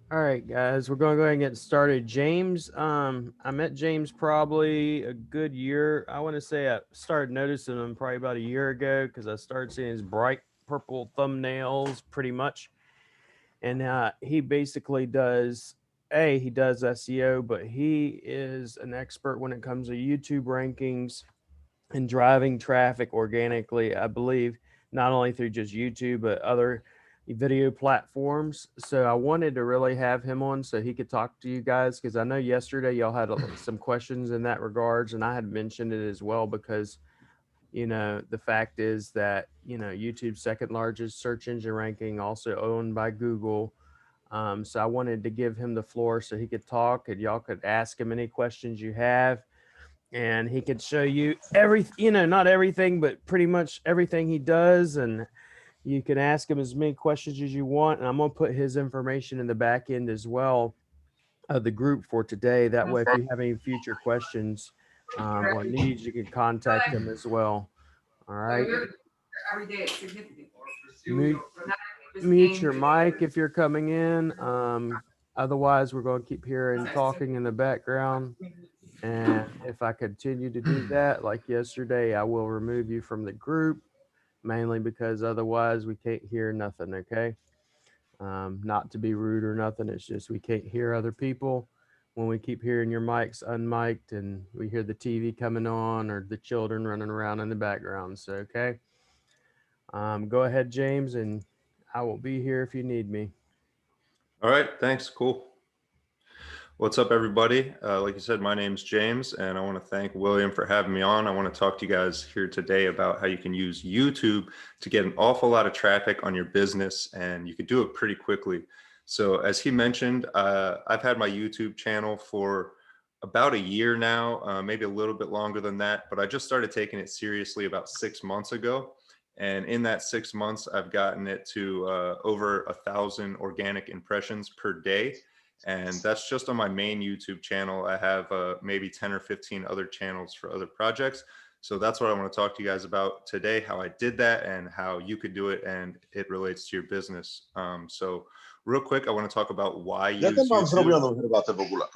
All right, guys, we're going to go ahead and get started. James, I met James probably a good year. I want to say I started noticing him probably about a year ago because I started seeing his bright purple thumbnails pretty much. And he basically he does SEO, but he is an expert when it comes to YouTube rankings and driving traffic organically, I believe, not only through just YouTube, but other video platforms. So I wanted to really have him on so he could talk to you guys because I know yesterday y'all had some questions in that regards, and I had mentioned it as well because the fact is that YouTube's second largest search engine ranking, also owned by Google. So I wanted to give him the floor so he could talk and y'all could ask him any questions you have, and he could show you not everything, but pretty much everything he does. And you can ask him as many questions as you want. And I'm going to put his information in the back end as well of the group for today. That way, if you have any future questions or needs, you can contact him as well. All right. Mute, mute your mic if you're coming in. Otherwise, we're going to keep hearing talking in the background. And if I continue to do that, like yesterday, I will remove you from the group, mainly because otherwise we can't hear nothing. Okay. Not to be rude or nothing. It's just we can't hear other people when we keep hearing your mics unmiked and we hear the TV coming on or the children running around in the background. So, okay. Go ahead, James, and I will be here if you need me. All right, thanks. Cool. What's up, everybody? Like you said, my name's James, and I want to thank William for having me on. I want to talk to you guys here today about how you can use YouTube to get an awful lot of traffic on your business, and you can do it pretty quickly. So as he mentioned, I've had my YouTube channel for about a year now, maybe a little bit longer than that, but I just started taking it seriously about 6 months ago. And in that 6 months, I've gotten it to over 1,000 organic impressions per day. And that's just on my main YouTube channel. I have maybe 10 or 15 other channels for other projects. So that's what I want to talk to you guys about today, how I did that and how you could do it and it relates to your business. So real quick, I want to talk about why Jak on use mam YouTube. zrobioną herbatę w ogóle?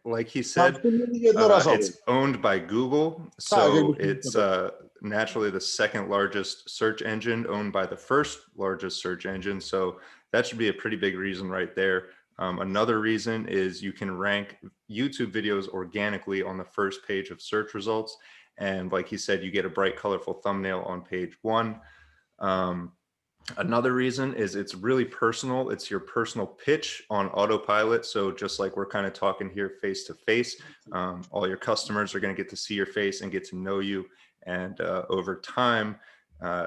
Like he said, it's owned by Google. So it's naturally the second largest search engine, owned by the first largest search engine. So that should be a pretty big reason right there. Another reason is you can rank YouTube videos organically on the first page of search results. And like he said, you get a bright, colorful thumbnail on page one. Another reason is it's really personal. It's your personal pitch on autopilot. So just like we're kind of talking here face to face, all your customers are going to get to see your face and get to know you. And over time,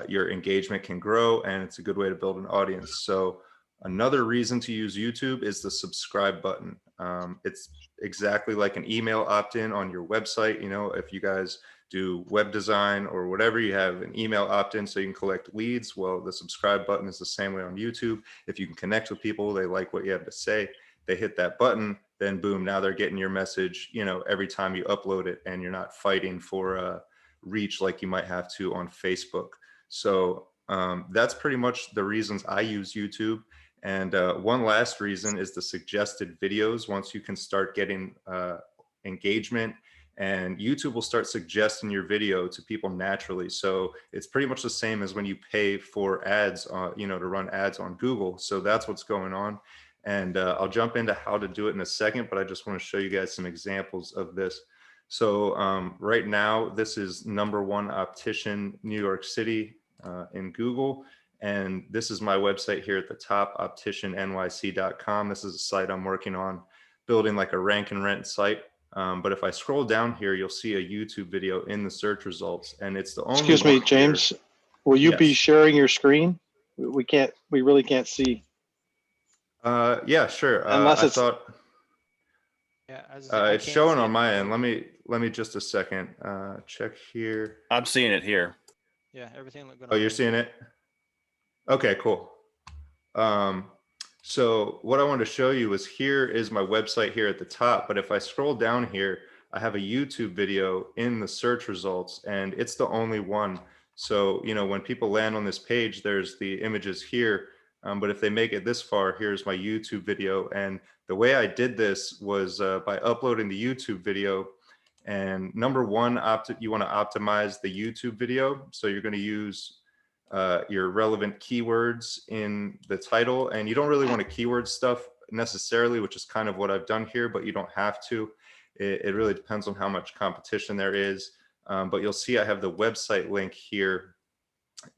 your engagement can grow, and it's a good way to build an audience. So another reason to use YouTube is the subscribe button. It's exactly like an email opt-in on your website. You know, if you guys do web design or whatever, you have an email opt-in so you can collect leads. Well, the subscribe button is the same way on YouTube. If you can connect with people, they like what you have to say, they hit that button, then boom, now they're getting your message, you know, every time you upload it, and you're not fighting for reach like you might have to on Facebook. So that's pretty much the reasons I use YouTube. And one last reason is the suggested videos. Once you can start getting engagement, and YouTube will start suggesting your video to people naturally. So it's pretty much the same as when you pay for ads, you know, to run ads on Google. So that's what's going on. And I'll jump into how to do it in a second, but I just want to show you guys some examples of this. So right now, this is #1 optician, New York City in Google. And this is my website here at the top, opticiannyc.com. This is a site I'm working on building, like a rank and rent site. But if I scroll down here, you'll see a YouTube video in the search results, and it's the only. Excuse me, James. Here. Will you be sharing your screen? We really can't see. Yeah, sure. Unless I it's. thought. Yeah, it's showing on my end. Let me just a second. Check here. I'm seeing it here. Yeah, everything looked good. Oh, you're seeing it? Okay, cool. So what I wanted to show you is, here is my website here at the top. But if I scroll down here, I have a YouTube video in the search results, and it's the only one. So, you know, when people land on this page, there's the images here. But if they make it this far, here's my YouTube video. And the way I did this was by uploading the YouTube video. And number one, you want to optimize the YouTube video. So you're going to use your relevant keywords in the title. And you don't really want to keyword stuff necessarily, which is kind of what I've done here, but you don't have to. It really depends on how much competition there is. But you'll see I have the website link here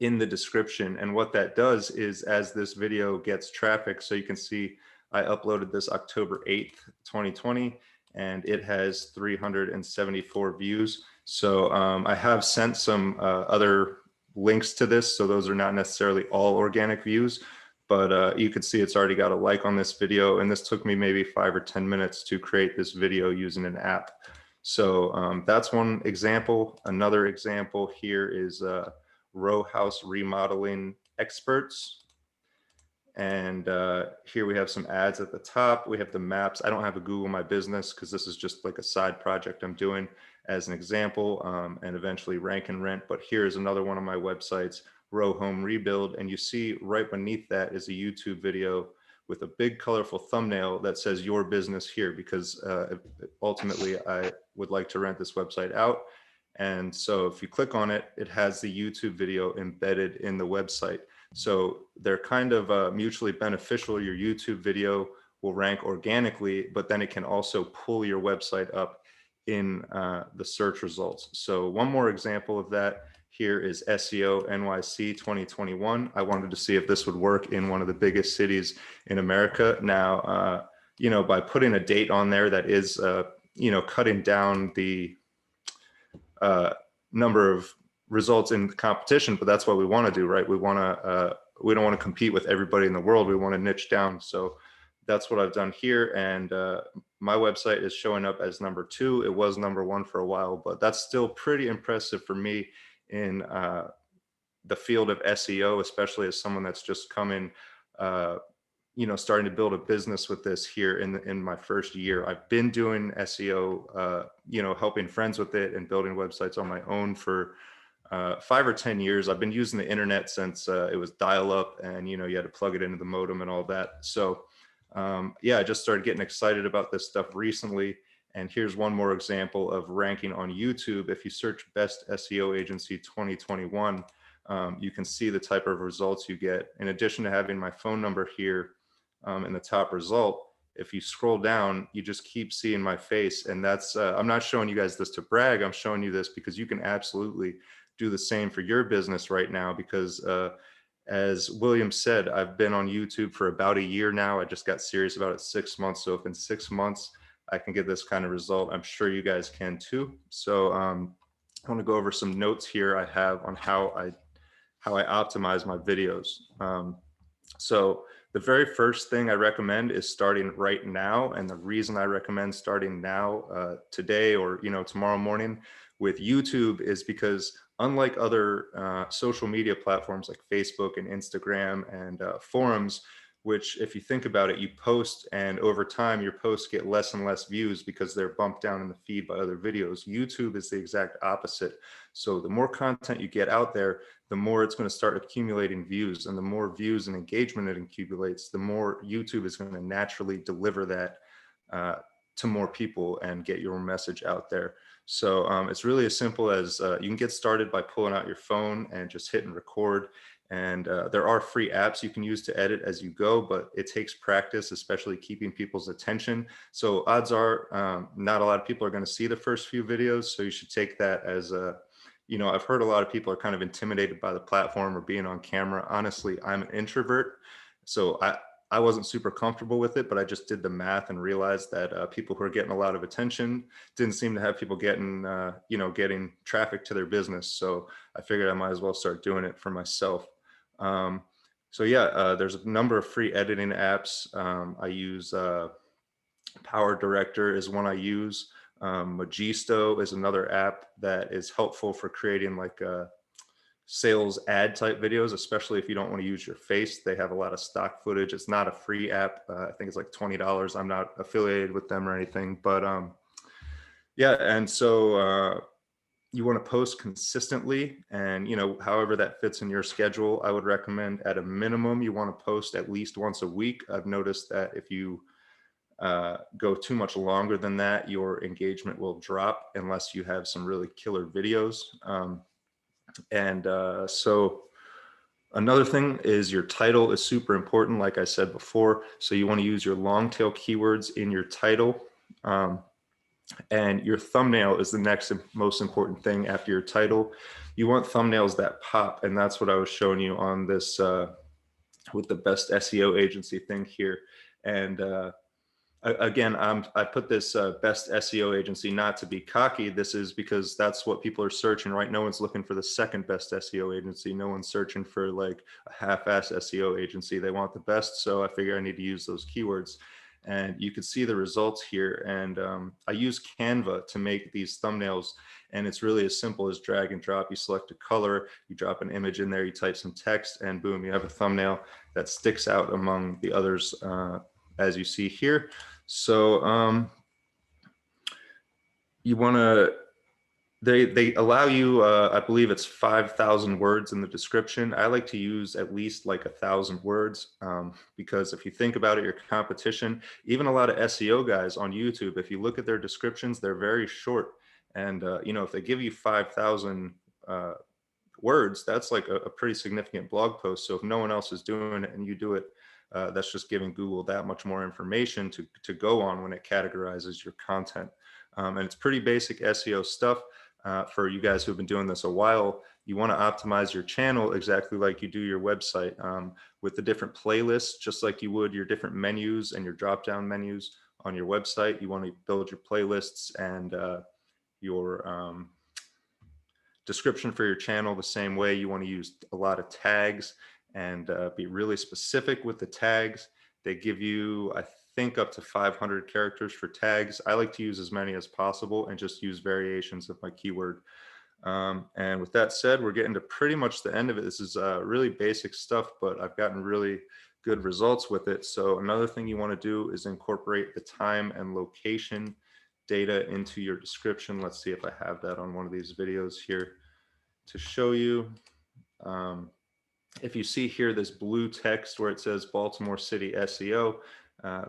in the description. And what that does is, as this video gets traffic, so you can see I uploaded this October 8th, 2020, and it has 374 views. So I have sent some other links to this. So those are not necessarily all organic views, but you can see it's already got a like on this video. And this took me maybe 5 or 10 minutes to create this video using an app. So that's one example. Another example here is row house remodeling experts. And here we have some ads at the top. We have the maps. I don't have a Google My Business because this is just like a side project I'm doing as an example, and eventually Rank and Rent. But here's another one of my websites, Row Home Rebuild. And you see right beneath that is a YouTube video with a big colorful thumbnail that says your business here, because ultimately I would like to rent this website out. And so if you click on it, it has the YouTube video embedded in the website. So they're kind of mutually beneficial. Your YouTube video will rank organically, but then it can also pull your website up in the search results. So one more example of that here is SEO NYC 2021. I wanted to see if this would work in one of the biggest cities in America. Now, you know, by putting a date on there, that is, you know, cutting down the number of results in competition, but that's what we want to do, right? We want to, we don't want to compete with everybody in the world. We want to niche down. So that's what I've done here. And my website is showing up as number 2. It was number 1 for a while, but that's still pretty impressive for me in the field of SEO, especially as someone that's just coming, you know, starting to build a business with this here in my first year. I've been doing SEO, you know, helping friends with it and building websites on my own for 5 or 10 years. I've been using the internet since it was dial-up, and you know, you had to plug it into the modem and all that. So yeah, I just started getting excited about this stuff recently. And here's one more example of ranking on YouTube. If you search Best SEO Agency 2021, you can see the type of results you get. In addition to having my phone number here in the top result, if you scroll down, you just keep seeing my face. And that's, I'm not showing you guys this to brag. I'm showing you this because you can absolutely do the same for your business right now. Because as William said, I've been on YouTube for about a year now. I just got serious about it 6 months. So if in 6 months I can get this kind of result, I'm sure you guys can too. So I want to go over some notes here I have on how I optimize my videos. So the very first thing I recommend is starting right now. And the reason I recommend starting now, today, or, you know, tomorrow morning with YouTube is because unlike other social media platforms like Facebook and Instagram and forums, which if you think about it, you post and over time your posts get less and less views because they're bumped down in the feed by other videos. YouTube is the exact opposite. So the more content you get out there, the more it's going to start accumulating views, and the more views and engagement it accumulates, the more YouTube is going to naturally deliver that to more people and get your message out there. So it's really as simple as you can get started by pulling out your phone and just hitting record. And there are free apps you can use to edit as you go, but it takes practice, especially keeping people's attention. So odds are not a lot of people are going to see the first few videos. So you should take that as a, you know, I've heard a lot of people are kind of intimidated by the platform or being on camera. Honestly, I'm an introvert, so I wasn't super comfortable with it, but I just did the math and realized that people who are getting a lot of attention didn't seem to have people getting, you know, getting traffic to their business. So I figured I might as well start doing it for myself. So yeah, there's a number of free editing apps. I use Power Director is one I use. Magisto is another app that is helpful for creating like sales ad type videos, especially if you don't want to use your face. They have a lot of stock footage. It's not a free app. I think it's like $20. I'm not affiliated with them or anything, but yeah. And so you want to post consistently, and however that fits in your schedule. I would recommend at a minimum you want to post at least once a week. I've noticed that if you go too much longer than that, your engagement will drop unless you have some really killer videos. So another thing is your title is super important, like I said before. So you want to use your long tail keywords in your title. And your thumbnail is the next most important thing after your title. You want thumbnails that pop, and that's what I was showing you on this with the best SEO agency thing here. And again, I put this best SEO agency not to be cocky. This is because that's what people are searching, right? No one's looking for the second best SEO agency. No one's searching for like a half-ass SEO agency. They want the best. So I figure I need to use those keywords. And you can see the results here. And I use Canva to make these thumbnails. And it's really as simple as drag and drop. You select a color, you drop an image in there, you type some text, and boom, you have a thumbnail that sticks out among the others, as you see here. So you want to, they allow you, I believe it's 5,000 words in the description. I like to use at least like 1,000 words, because if you think about it, your competition, even a lot of SEO guys on YouTube, if you look at their descriptions, they're very short. And if they give you 5,000 words, that's like a pretty significant blog post. So if no one else is doing it and you do it, that's just giving Google that much more information to go on when it categorizes your content. And it's pretty basic SEO stuff. For you guys who've been doing this a while, you want to optimize your channel exactly like you do your website, with the different playlists, just like you would your different menus and your drop-down menus on your website. You want to build your playlists and your description for your channel the same way. You want to use a lot of tags and be really specific with the tags. They give you, I think, up to 500 characters for tags. I like to use as many as possible and just use variations of my keyword. And with that said, we're getting to pretty much the end of it. This is really basic stuff, but I've gotten really good results with it. So another thing you want to do is incorporate the time and location data into your description. Let's see if I have that on one of these videos here to show you. If you see here this blue text where it says Baltimore City SEO,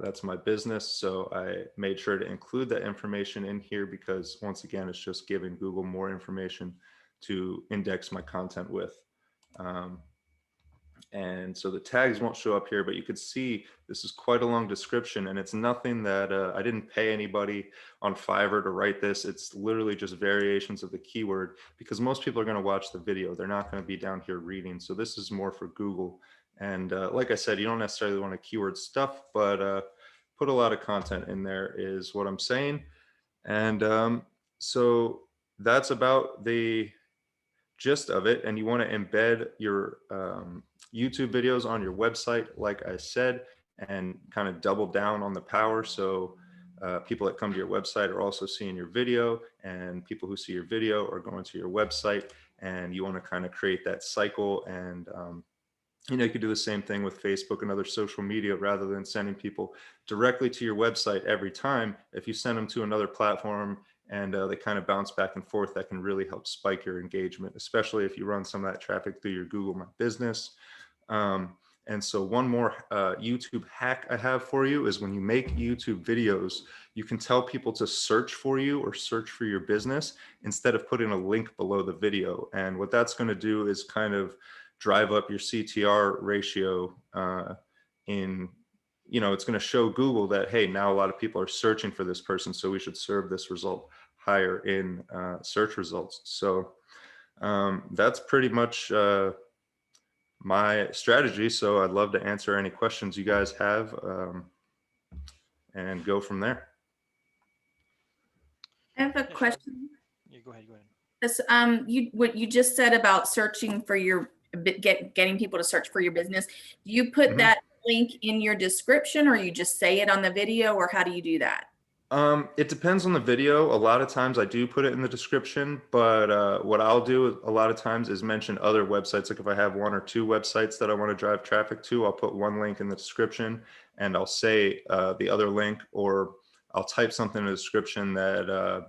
that's my business. So I made sure to include that information in here because, once again, it's just giving Google more information to index my content with. And so the tags won't show up here, but you could see this is quite a long description, and it's nothing that I didn't pay anybody on Fiverr to write this. It's literally just variations of the keyword, because most people are going to watch the video. They're not going to be down here reading. So this is more for Google. And like I said, you don't necessarily want to keyword stuff, but put a lot of content in there is what I'm saying. And so that's about the gist of it. And you want to embed your YouTube videos on your website, like I said, and kind of double down on the power. So people that come to your website are also seeing your video, and people who see your video are going to your website, and you want to kind of create that cycle. And you could do the same thing with Facebook and other social media. Rather than sending people directly to your website every time, if you send them to another platform and they kind of bounce back and forth, that can really help spike your engagement, especially if you run some of that traffic through your Google My Business. And so one more YouTube hack I have for you is, when you make YouTube videos, you can tell people to search for you or search for your business instead of putting a link below the video. And what that's going to do is kind of drive up your CTR ratio it's going to show Google that, hey, now a lot of people are searching for this person, so we should serve this result higher in search results. So that's pretty much my strategy. So I'd love to answer any questions you guys have and go from there. I have a question. Yeah, go ahead. This, what you just said about searching for your, getting people to search for your business. Do you put that link in your description, or you just say it on the video, or how do you do that? It depends on the video. A lot of times I do put it in the description, but what I'll do a lot of times is mention other websites. Like if I have one or two websites that I want to drive traffic to, I'll put one link in the description and I'll say the other link, or I'll type something in the description that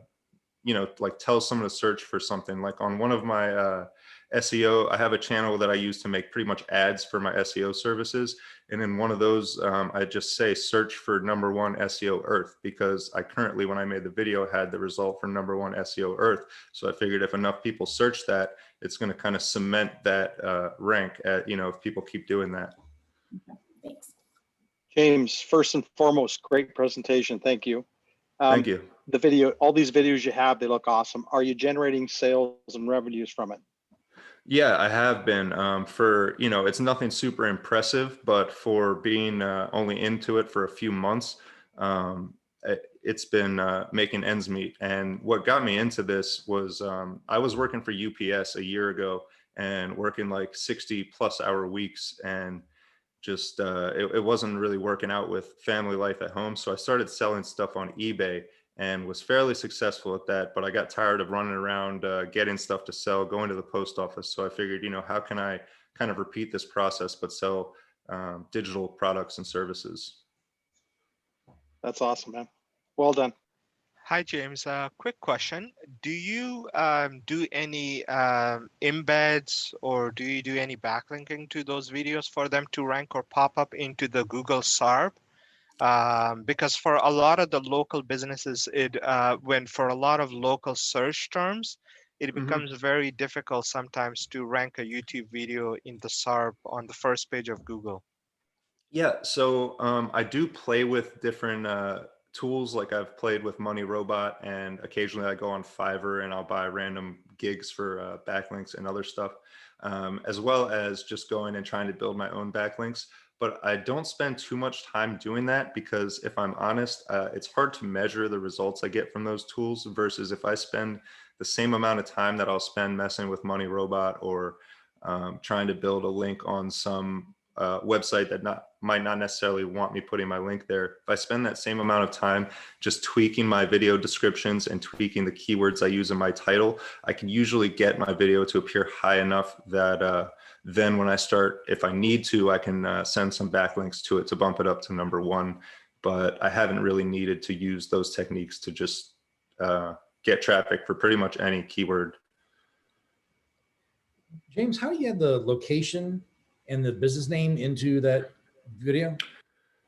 like tell someone to search for something. Like on one of my SEO, I have a channel that I use to make pretty much ads for my SEO services. And in one of those, I just say search for #1 SEO Earth, because I currently, when I made the video, had the result for #1 SEO Earth. So I figured if enough people search that, it's going to kind of cement that rank at, if people keep doing that. Okay, thanks. James, first and foremost, great presentation. Thank you. Thank you. The video, all these videos you have, they look awesome. Are you generating sales and revenues from it? Yeah, I have been for, it's nothing super impressive, but for being only into it for a few months, it's been making ends meet. And what got me into this was I was working for UPS a year ago and working like 60+ hour weeks, and just it wasn't really working out with family life at home. So I started selling stuff on eBay and was fairly successful at that. But I got tired of running around getting stuff to sell, going to the post office. So I figured, how can I kind of repeat this process but sell digital products and services? That's awesome, man. Well done. Hi, James. Quick question. Do you do any embeds, or do you do any backlinking to those videos for them to rank or pop up into the Google SERP? Because for a lot of the local businesses, for a lot of local search terms, it becomes very difficult sometimes to rank a YouTube video in the SERP on the first page of Google. Yeah, so I do play with different tools. Like I've played with Money Robot, and occasionally I go on Fiverr and I'll buy random gigs for backlinks and other stuff, as well as just going and trying to build my own backlinks. But I don't spend too much time doing that, because if I'm honest, it's hard to measure the results I get from those tools versus if I spend the same amount of time that I'll spend messing with Money Robot or trying to build a link on some website that might not necessarily want me putting my link there. If I spend that same amount of time just tweaking my video descriptions and tweaking the keywords I use in my title, I can usually get my video to appear high enough that then when I start, if I need to, I can send some backlinks to it to bump it up to #1. But I haven't really needed to use those techniques to just get traffic for pretty much any keyword. James, how do you add the location and the business name into that video?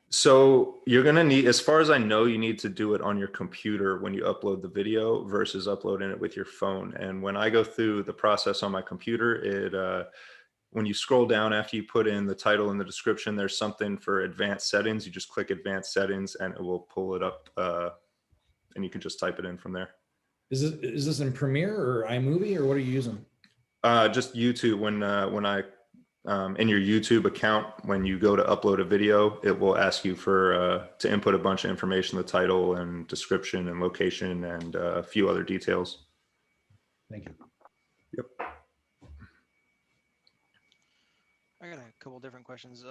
So you're going to need, as far as I know, you need to do it on your computer when you upload the video versus uploading it with your phone. And when I go through the process on my computer, when you scroll down after you put in the title and the description, there's something for advanced settings. You just click advanced settings and it will pull it up, and you can just type it in from there. Is this in Premiere or iMovie, or what are you using? Just YouTube. When I in your YouTube account, when you go to upload a video, it will ask you for to input a bunch of information, the title and description and location and a few other details. Thank you. Yep. I got a couple different questions.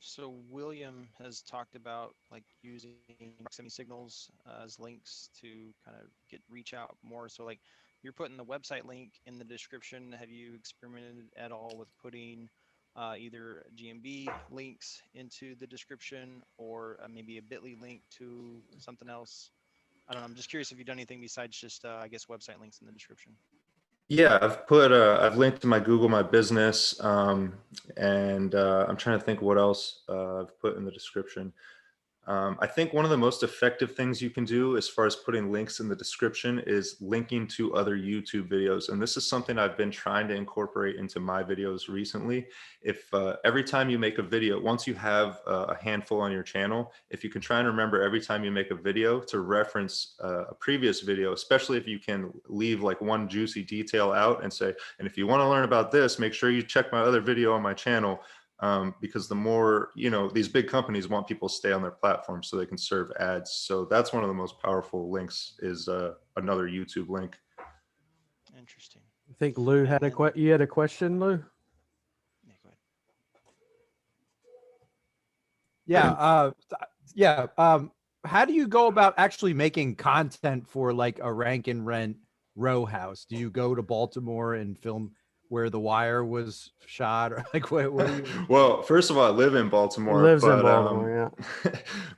So William has talked about like using proximity signals as links to kind of reach out more. So like you're putting the website link in the description. Have you experimented at all with putting either GMB links into the description or maybe a bit.ly link to something else? I don't know. I'm just curious if you've done anything besides just, I guess, website links in the description. Yeah, I've linked to my Google My Business, and I'm trying to think what else I've put in the description. I think one of the most effective things you can do as far as putting links in the description is linking to other YouTube videos. And this is something I've been trying to incorporate into my videos recently. If every time you make a video, once you have a handful on your channel, if you can try and remember every time you make a video to reference a previous video, especially if you can leave like one juicy detail out and say, and if you want to learn about this, make sure you check my other video on my channel. Because the more, these big companies want people to stay on their platform so they can serve ads. So that's one of the most powerful links is another YouTube link. Interesting. I think Lou had you had a question, Lou? Yeah, go ahead. Yeah. How do you go about actually making content for like a rank and rent row house? Do you go to Baltimore and film where the wire was shot, or like what do you? Well, first of all, I live in Baltimore, Lives in but Baltimore,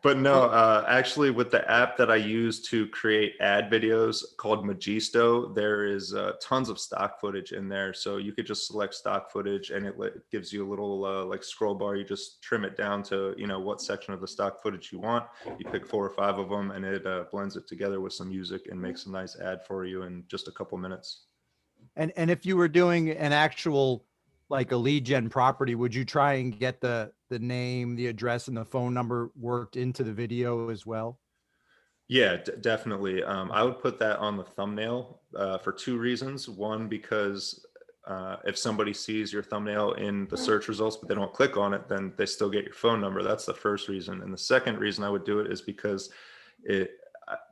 but no, actually with the app that I use to create ad videos called Magisto, there is tons of stock footage in there. So you could just select stock footage and it gives you a little like scroll bar. You just trim it down to, you know, what section of the stock footage you want. You pick 4 or 5 of them and it blends it together with some music and makes a nice ad for you in just a couple minutes. And if you were doing an actual, like a lead gen property, would you try and get the name, the address, and the phone number worked into the video as well? Yeah, definitely. I would put that on the thumbnail for 2 reasons. One, because if somebody sees your thumbnail in the search results, but they don't click on it, then they still get your phone number. That's the first reason. And the second reason I would do it is because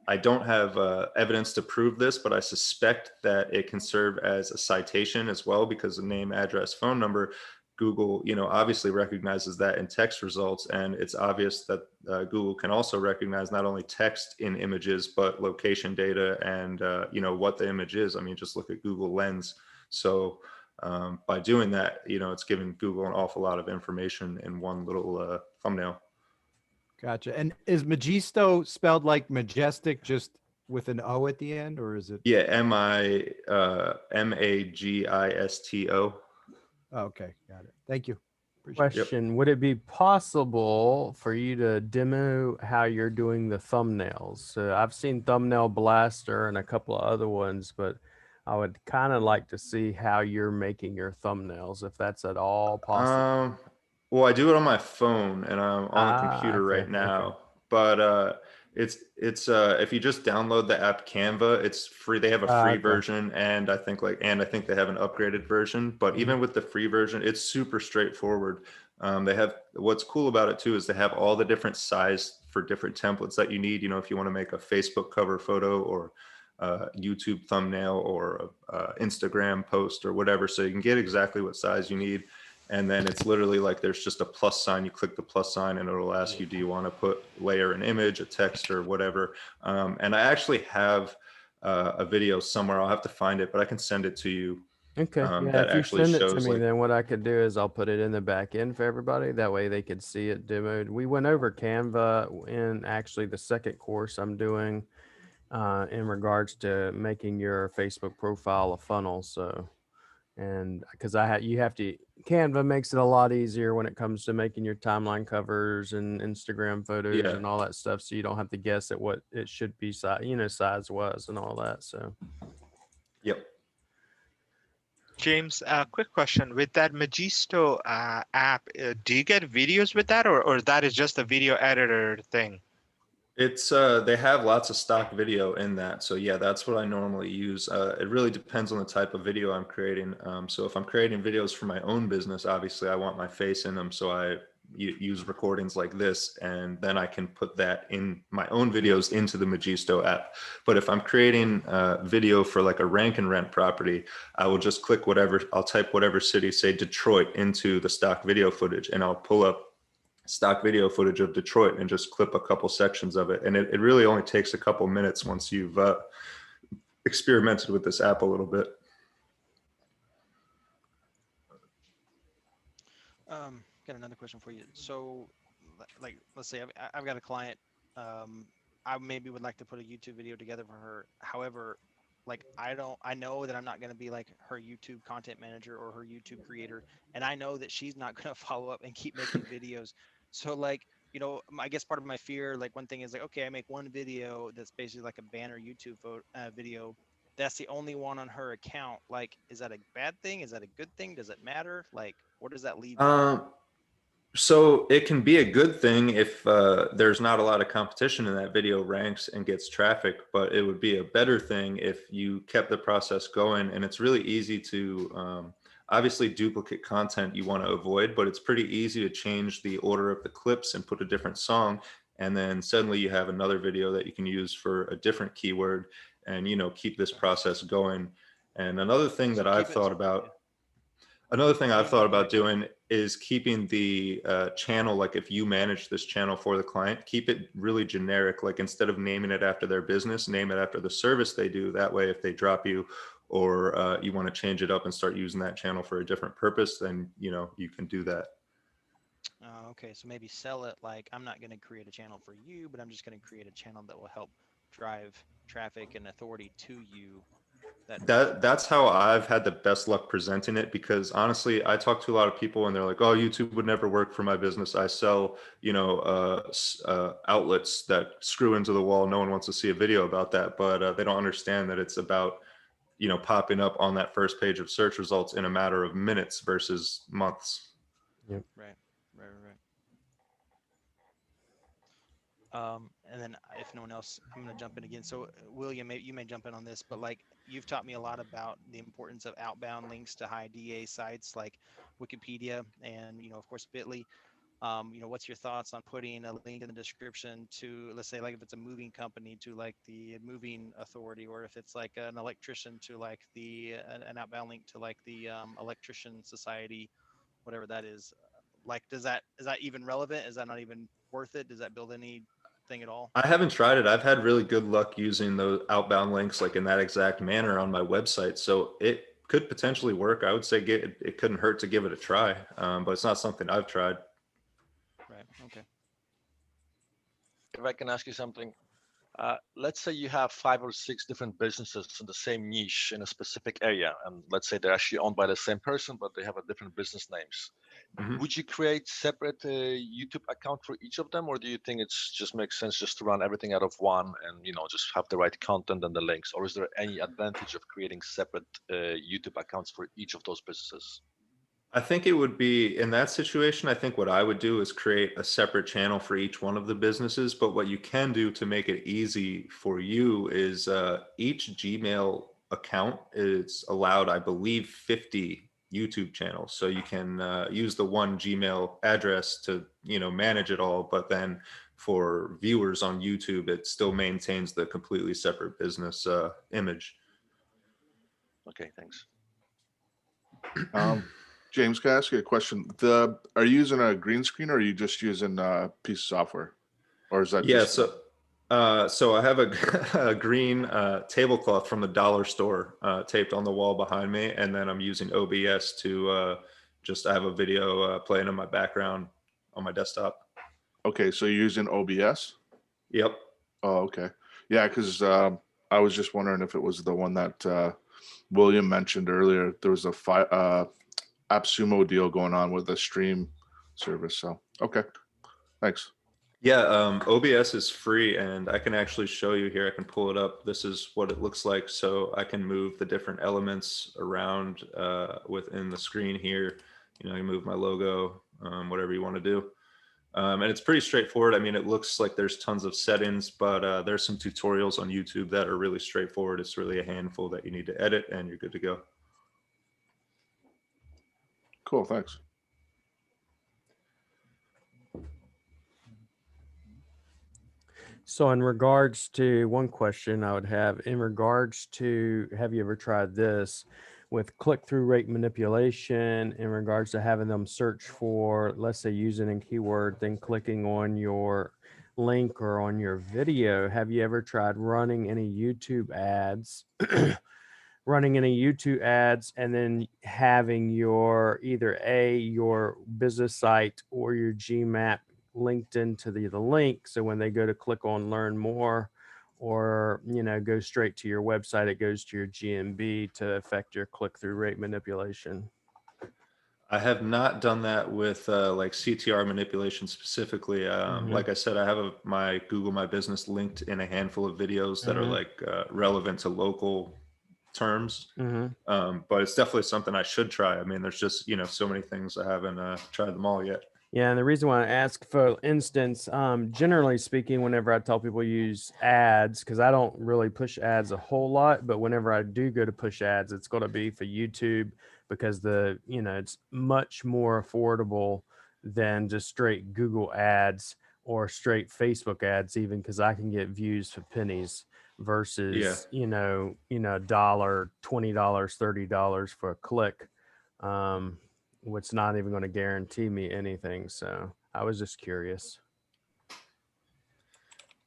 I don't have evidence to prove this, but I suspect that it can serve as a citation as well, because the name, address, phone number, Google, you know, obviously recognizes that in text results. And it's obvious that Google can also recognize not only text in images, but location data and, you know, what the image is. I mean, just look at Google Lens. So by doing that, you know, it's giving Google an awful lot of information in one little thumbnail. Gotcha. And is Magisto spelled like majestic, just with an O at the end, or is it? Yeah, Magisto. Oh, okay, got it. Thank you. Appreciate it. Question: would it be possible for you to demo how you're doing the thumbnails? So I've seen Thumbnail Blaster and a couple of other ones, but I would kind of like to see how you're making your thumbnails, if that's at all possible. Well, I do it on my phone and I'm on the computer Okay, right now, but it's if you just download the app Canva, it's free. They have a free okay. version and I think they have an upgraded version, but even with the free version, it's super straightforward. They have, what's cool about it too is they have all the different size for different templates that you need. You know, if you want to make a Facebook cover photo or YouTube thumbnail or Instagram post or whatever, so you can get exactly what size you need. And then it's literally like there's just a plus sign. You click the plus sign and it'll ask you, do you want to layer an image, a text, or whatever. And I actually have a video somewhere. I'll have to find it, but I can send it to you. Okay. Yeah, That if you actually send it to shows me, like, then what I could do is I'll put it in the back end for everybody. That way they could see it demoed. We went over Canva in actually the second course I'm doing in regards to making your Facebook profile a funnel. So, and because you have to, Canva makes it a lot easier when it comes to making your timeline covers and Instagram photos yeah. and all that stuff. So you don't have to guess at what it should be size was and all that. So. Yep. James, quick question. With that Magisto app, do you get videos with that, or that is just a video editor thing? It's they have lots of stock video in that, so yeah, that's what I normally use. It really depends on the type of video I'm creating. So if I'm creating videos for my own business, obviously I want my face in them, so I use recordings like this, and then I can put that in my own videos into the Magisto app. But if I'm creating video for like a rank and rent property, I will just click whatever, I'll type whatever city, say Detroit, into the stock video footage, and I'll pull up stock video footage of Detroit and just clip a couple sections of it. And it really only takes a couple minutes once you've experimented with this app a little bit. Got another question for you. So like, let's say I've got a client, I maybe would like to put a YouTube video together for her. However, like I know that I'm not going to be like her YouTube content manager or her YouTube creator. And I know that she's not going to follow up and keep making videos. So like, you know, I guess part of my fear, like one thing is like, okay, I make one video that's basically like a banner YouTube video. That's the only one on her account. Like, is that a bad thing? Is that a good thing? Does it matter? Like, where does that leave me? So it can be a good thing if there's not a lot of competition and that video ranks and gets traffic, but it would be a better thing if you kept the process going. And it's really easy to obviously duplicate content you want to avoid, but it's pretty easy to change the order of the clips and put a different song. And then suddenly you have another video that you can use for a different keyword and, you know, keep this process going. And another thing that I've thought about, doing is keeping the channel, like if you manage this channel for the client, keep it really generic. Like instead of naming it after their business, name it after the service they do. That way, if they drop you or you want to change it up and start using that channel for a different purpose, then, you can do that. Okay, so maybe sell it like, I'm not going to create a channel for you, but I'm just going to create a channel that will help drive traffic and authority to you. That's how I've had the best luck presenting it, because honestly, I talk to a lot of people and they're like, oh, YouTube would never work for my business. I sell, outlets that screw into the wall. No one wants to see a video about that, but they don't understand that it's about, popping up on that first page of search results in a matter of minutes versus months. Yep. Right. And then if no one else, I'm going to jump in again. So William, you may jump in on this, but like, you've taught me a lot about the importance of outbound links to high DA sites like Wikipedia and, of course, Bitly. What's your thoughts on putting a link in the description to, let's say, like if it's a moving company, to like the moving authority, or if it's like an electrician to like an outbound link to like the electrician society, whatever that is. Like, is that even relevant? Is that not even worth it? Does that build anything at all? I haven't tried it. I've had really good luck using those outbound links like in that exact manner on my website. So it could potentially work. I would say it couldn't hurt to give it a try, but it's not something I've tried. Right. Okay. If I can ask you something, let's say you have 5 or 6 different businesses in the same niche in a specific area, and let's say they're actually owned by the same person, but they have a different business names. Mhm. Would you create separate YouTube account for each of them, or do you think it's just makes sense just to run everything out of one and just have the right content and the links, or is there any advantage of creating separate YouTube accounts for each of those businesses? I think it would be in that situation. I think what I would do is create a separate channel for each one of the businesses. But what you can do to make it easy for you is each Gmail account is allowed, I believe, 50 YouTube channels. So you can use the one Gmail address to, manage it all. But then for viewers on YouTube, it still maintains the completely separate business image. Okay, thanks. James, can I ask you a question? Are you using a green screen, or are you just using a piece of software, or is that just so I have a green tablecloth from the dollar store taped on the wall behind me, and then I'm using OBS to I have a video playing in my background on my desktop. Okay, so you're using OBS? Yep. Oh, okay. Yeah, because I was just wondering if it was the one that William mentioned earlier. There was a AppSumo deal going on with the stream service. So, okay, thanks. Yeah, OBS is free, and I can actually show you here. I can pull it up. This is what it looks like. So I can move the different elements around within the screen here. I can move my logo, whatever you want to do. And it's pretty straightforward. I mean, it looks like there's tons of settings, but there's some tutorials on YouTube that are really straightforward. It's really a handful that you need to edit, and you're good to go. Cool, thanks. So in regards to one question I would have in regards to, have you ever tried this with click-through rate manipulation in regards to having them search for, let's say, using a keyword, then clicking on your link or on your video? Have you ever tried running any YouTube ads and then having your your business site or your GMAP linked into the link, so when they go to click on learn more or go straight to your website, it goes to your GMB to affect your click-through rate manipulation? I have not done that with like CTR manipulation specifically. Like I said, I have my Google My Business linked in a handful of videos that are like relevant to local terms. But it's definitely something I should try. I mean, there's just, so many things. I haven't tried them all yet. Yeah, and the reason why I ask, for instance, generally speaking, whenever I tell people use ads, because I don't really push ads a whole lot, but whenever I do go to push ads, it's going to be for YouTube, because it's much more affordable than just straight Google ads or straight Facebook ads, even, because I can get views for pennies versus $1, $20, $30 for a click. What's not even going to guarantee me anything. So I was just curious.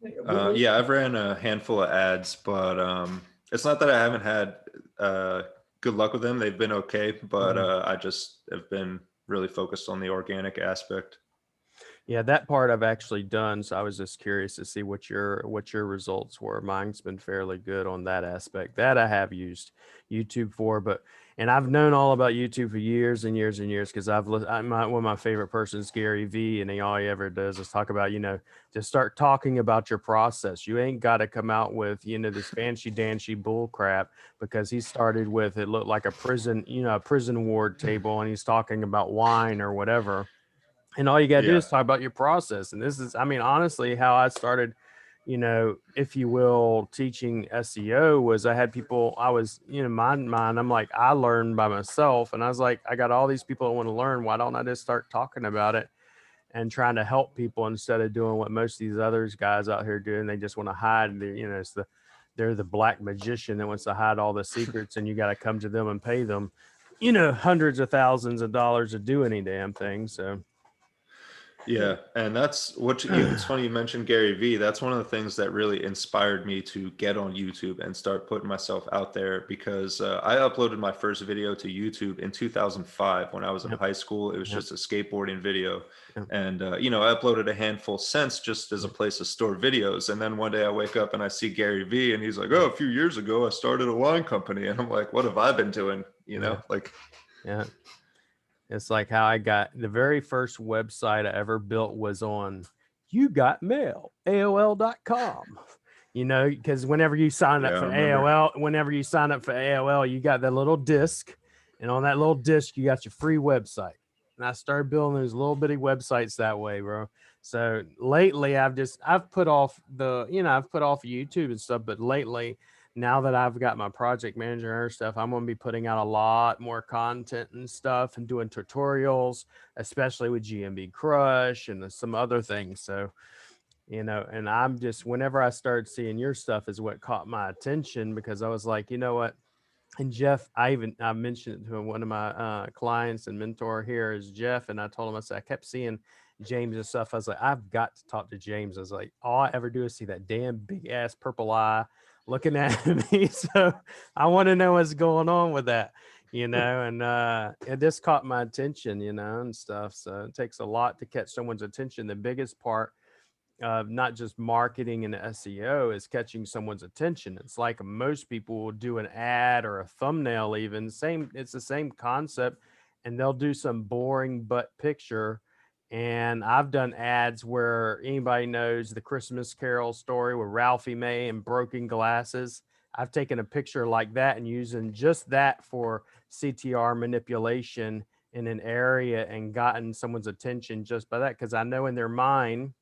Yeah, I've ran a handful of ads, but it's not that I haven't had good luck with them. They've been okay, but I just have been really focused on the organic aspect. Yeah, that part I've actually done. So I was just curious to see what your results were. Mine's been fairly good on that aspect. That I have used YouTube for, and I've known all about YouTube for years and years and years because one of my favorite persons, Gary V, and all he ever does is talk about, just start talking about your process. You ain't got to come out with, this fancy dancy bull crap, because he started with, it looked like a prison, a prison ward table, and he's talking about wine or whatever. And all you got to do is talk about your process. And this is, I mean, honestly, how I started, if you will, teaching SEO was I had people, I was, mine, I'm like, I learned by myself. And I was like, I got all these people that want to learn. Why don't I just start talking about it and trying to help people instead of doing what most of these others guys out here doing? They just want to hide. They're the black magician that wants to hide all the secrets, and you got to come to them and pay them, hundreds of thousands of dollars to do any damn thing. So. Yeah, and that's it's funny you mentioned Gary Vee. That's one of the things that really inspired me to get on YouTube and start putting myself out there, because I uploaded my first video to YouTube in 2005 when I was in high school. It was just a skateboarding video. And, I uploaded a handful since, just as a place to store videos. And then one day I wake up and I see Gary Vee, and he's like, oh, a few years ago, I started a wine company. And I'm like, what have I been doing? Yeah. It's like how I got the very first website I ever built was on You Got Mail, AOL.com. Because whenever you sign up for AOL, you got that little disc, and on that little disc, you got your free website. And I started building those little bitty websites that way, bro. So lately I've put off YouTube and stuff, but lately, now that I've got my project manager and stuff, I'm going to be putting out a lot more content and stuff and doing tutorials, especially with GMB Crush and some other things. So, and I'm just, whenever I started seeing your stuff is what caught my attention, because I was like, you know what? And Jeff, I mentioned it to one of my clients and mentor here is Jeff. And I told him, I kept seeing James and stuff. I was like, I've got to talk to James. I was like, all I ever do is see that damn big ass purple eye looking at me. So I want to know what's going on with that, and it just caught my attention, and stuff. So it takes a lot to catch someone's attention. The biggest part of not just marketing and SEO is catching someone's attention. It's like most people will do an ad or a thumbnail, even it's the same concept, and they'll do some boring butt picture. And I've done ads where anybody knows the Christmas Carol story with Ralphie May and broken glasses. I've taken a picture like that and using just that for CTR manipulation in an area and gotten someone's attention just by that. Because I know in their mind,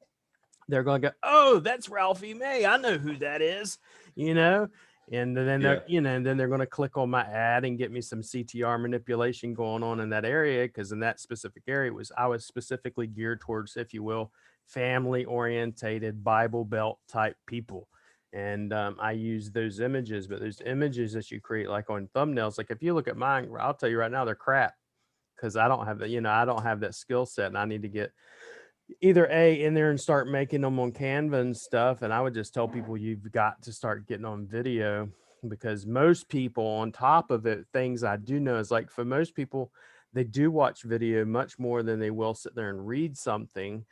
they're going to go, oh, that's Ralphie May. I know who that is, and then they're going to click on my ad and get me some CTR manipulation going on in that area. Because in that specific area I was specifically geared towards, if you will, family orientated Bible Belt type people. And I use those images, but those images that you create, like on thumbnails, like if you look at mine, I'll tell you right now, they're crap, because I don't have that, I don't have that skill set, and I need to get either in there and start making them on Canva and stuff. And I would just tell people, you've got to start getting on video, because most people, on top of it, things I do know is, like, for most people, they do watch video much more than they will sit there and read something.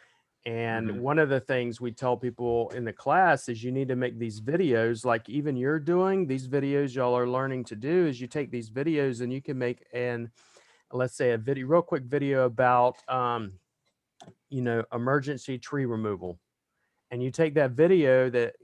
And one of the things we tell people in the class is you need to make these videos, like even you're doing these videos, y'all are learning to do, is you take these videos and you can make let's say a real quick video about emergency tree removal. And you take that video that,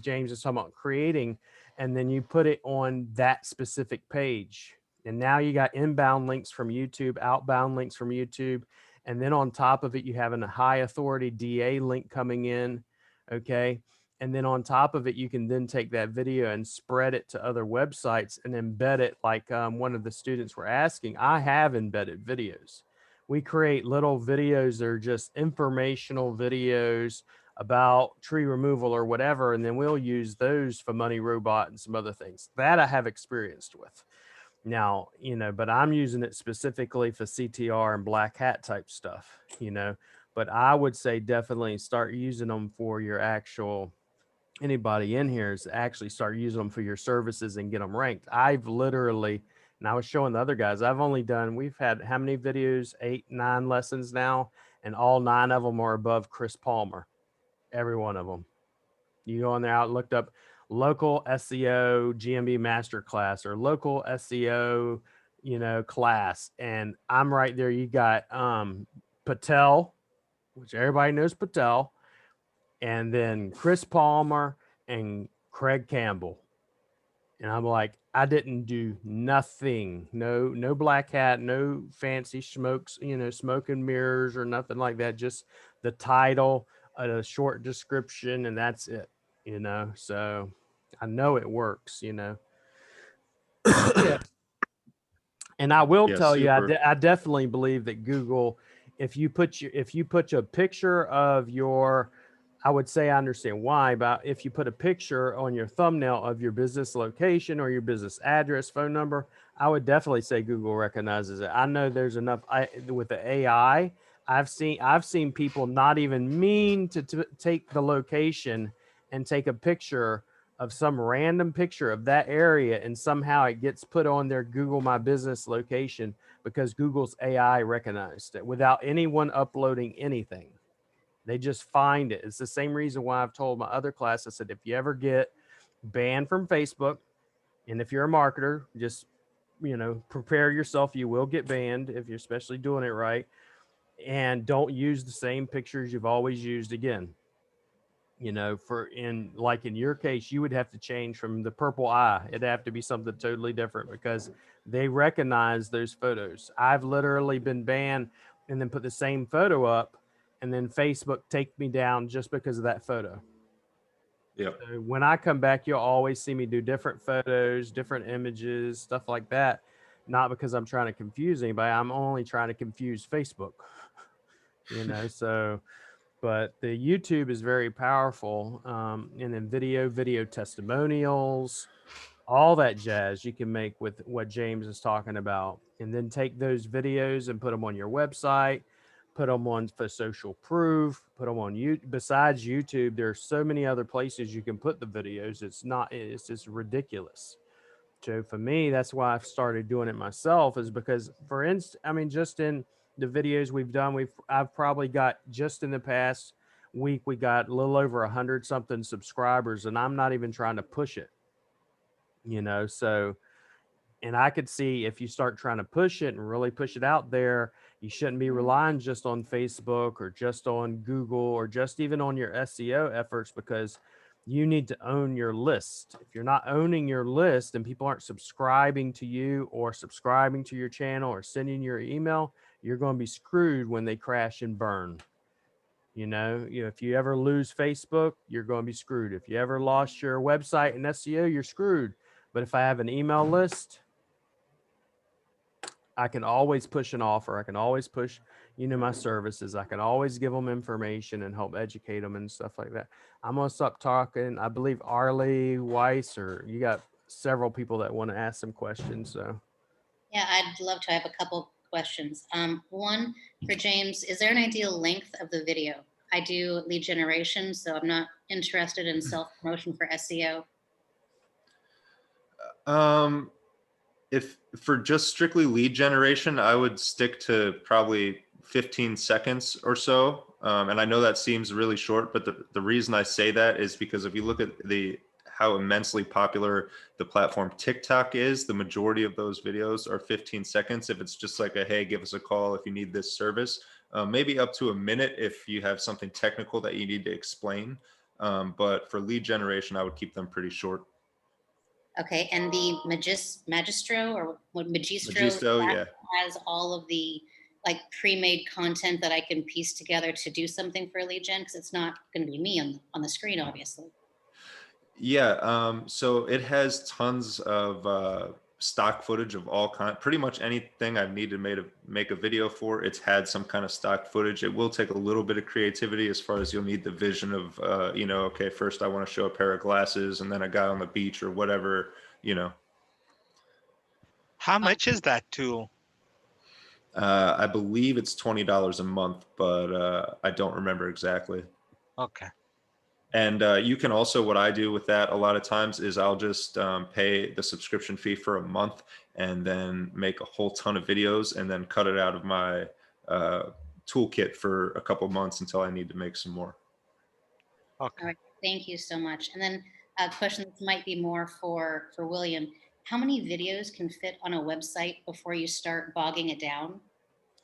James is talking about creating, and then you put it on that specific page. And now you got inbound links from YouTube, outbound links from YouTube. And then on top of it, you have a high authority DA link coming in. Okay. And then on top of it, you can then take that video and spread it to other websites and embed it. Like one of the students were asking, I have embedded videos. We create little videos that are just informational videos about tree removal or whatever, and then we'll use those for Money Robot and some other things that I have experienced with. Now, but I'm using it specifically for CTR and black hat type stuff, but I would say definitely start using them for your actual anybody in here is actually start using them for your services and get them ranked. I've literally, and I was showing the other guys, we've had how many videos, 8, 9 lessons now, and all 9 of them are above Chris Palmer. Every one of them. You go on there out, looked up local SEO GMB masterclass or local SEO, class. And I'm right there. You got Patel, which everybody knows Patel, and then Chris Palmer and Craig Campbell. And I'm like, I didn't do nothing. No black hat, no fancy smokes, smoke and mirrors or nothing like that. Just the title, a short description, and that's it, So I know it works, Yeah. And I will Yeah, tell you, super. I definitely believe that Google, if you put a picture of your, I would say I understand why, but if you put a picture on your thumbnail of your business location or your business address, phone number, I would definitely say Google recognizes it. I know there's enough with the AI. I've seen people not even mean to take the location and take a picture of some random picture of that area, and somehow it gets put on their Google My Business location because Google's AI recognized it without anyone uploading anything. They just find it. It's the same reason why I've told my other class, I said, if you ever get banned from Facebook, and if you're a marketer, just, prepare yourself. You will get banned if you're especially doing it right. And don't use the same pictures you've always used again. In your case, you would have to change from the purple eye. It'd have to be something totally different because they recognize those photos. I've literally been banned and then put the same photo up, and then Facebook take me down just because of that photo. Yeah. So when I come back, you'll always see me do different photos, different images, stuff like that. Not because I'm trying to confuse anybody. I'm only trying to confuse Facebook. So but the YouTube is very powerful. And then video testimonials, all that jazz you can make with what James is talking about. And then take those videos and put them on your website, put them on for social proof, put them on you. Besides YouTube, there are so many other places you can put the videos. It's just ridiculous. So for me, that's why I've started doing it myself, is because, for instance, just in the videos we've done, I've probably got, just in the past week, we got a little over 100 something subscribers, and I'm not even trying to push it, so, and I could see if you start trying to push it and really push it out there, you shouldn't be relying just on Facebook or just on Google or just even on your SEO efforts, because you need to own your list. If you're not owning your list and people aren't subscribing to you or subscribing to your channel or sending your email, you're going to be screwed when they crash and burn. If you ever lose Facebook, you're going to be screwed. If you ever lost your website and SEO, you're screwed. But if I have an email list, I can always push an offer. I can always push, my services. I can always give them information and help educate them and stuff like that. I'm going to stop talking. I believe Arlie Weiss, or you got several people that want to ask some questions. So yeah, I'd love to. I have a couple questions. One for James, is there an ideal length of the video? I do lead generation, so I'm not interested in self-promotion for SEO. If for just strictly lead generation, I would stick to probably 15 seconds or so. And I know that seems really short, but the reason I say that is because if you look at how immensely popular the platform TikTok is, the majority of those videos are 15 seconds. If it's just like hey, give us a call if you need this service, maybe up to a minute if you have something technical that you need to explain. But for lead generation, I would keep them pretty short. Okay, and the Magistro, or what Magisto, yeah, has all of the like pre-made content that I can piece together to do something for lead gen, because it's not going to be me on the screen, obviously. Yeah, so it has tons of stock footage of all kinds. Pretty much anything I've needed to make a video for, it's had some kind of stock footage. It will take a little bit of creativity, as far as you'll need the vision of, okay, first I want to show a pair of glasses and then a guy on the beach or whatever, How much is that tool? I believe it's $20 a month, but I don't remember exactly. Okay. And you can also, what I do with that a lot of times is I'll just pay the subscription fee for a month and then make a whole ton of videos and then cut it out of my toolkit for a couple months until I need to make some more. All right, thank you so much. And then a question that might be more for William. How many videos can fit on a website before you start bogging it down?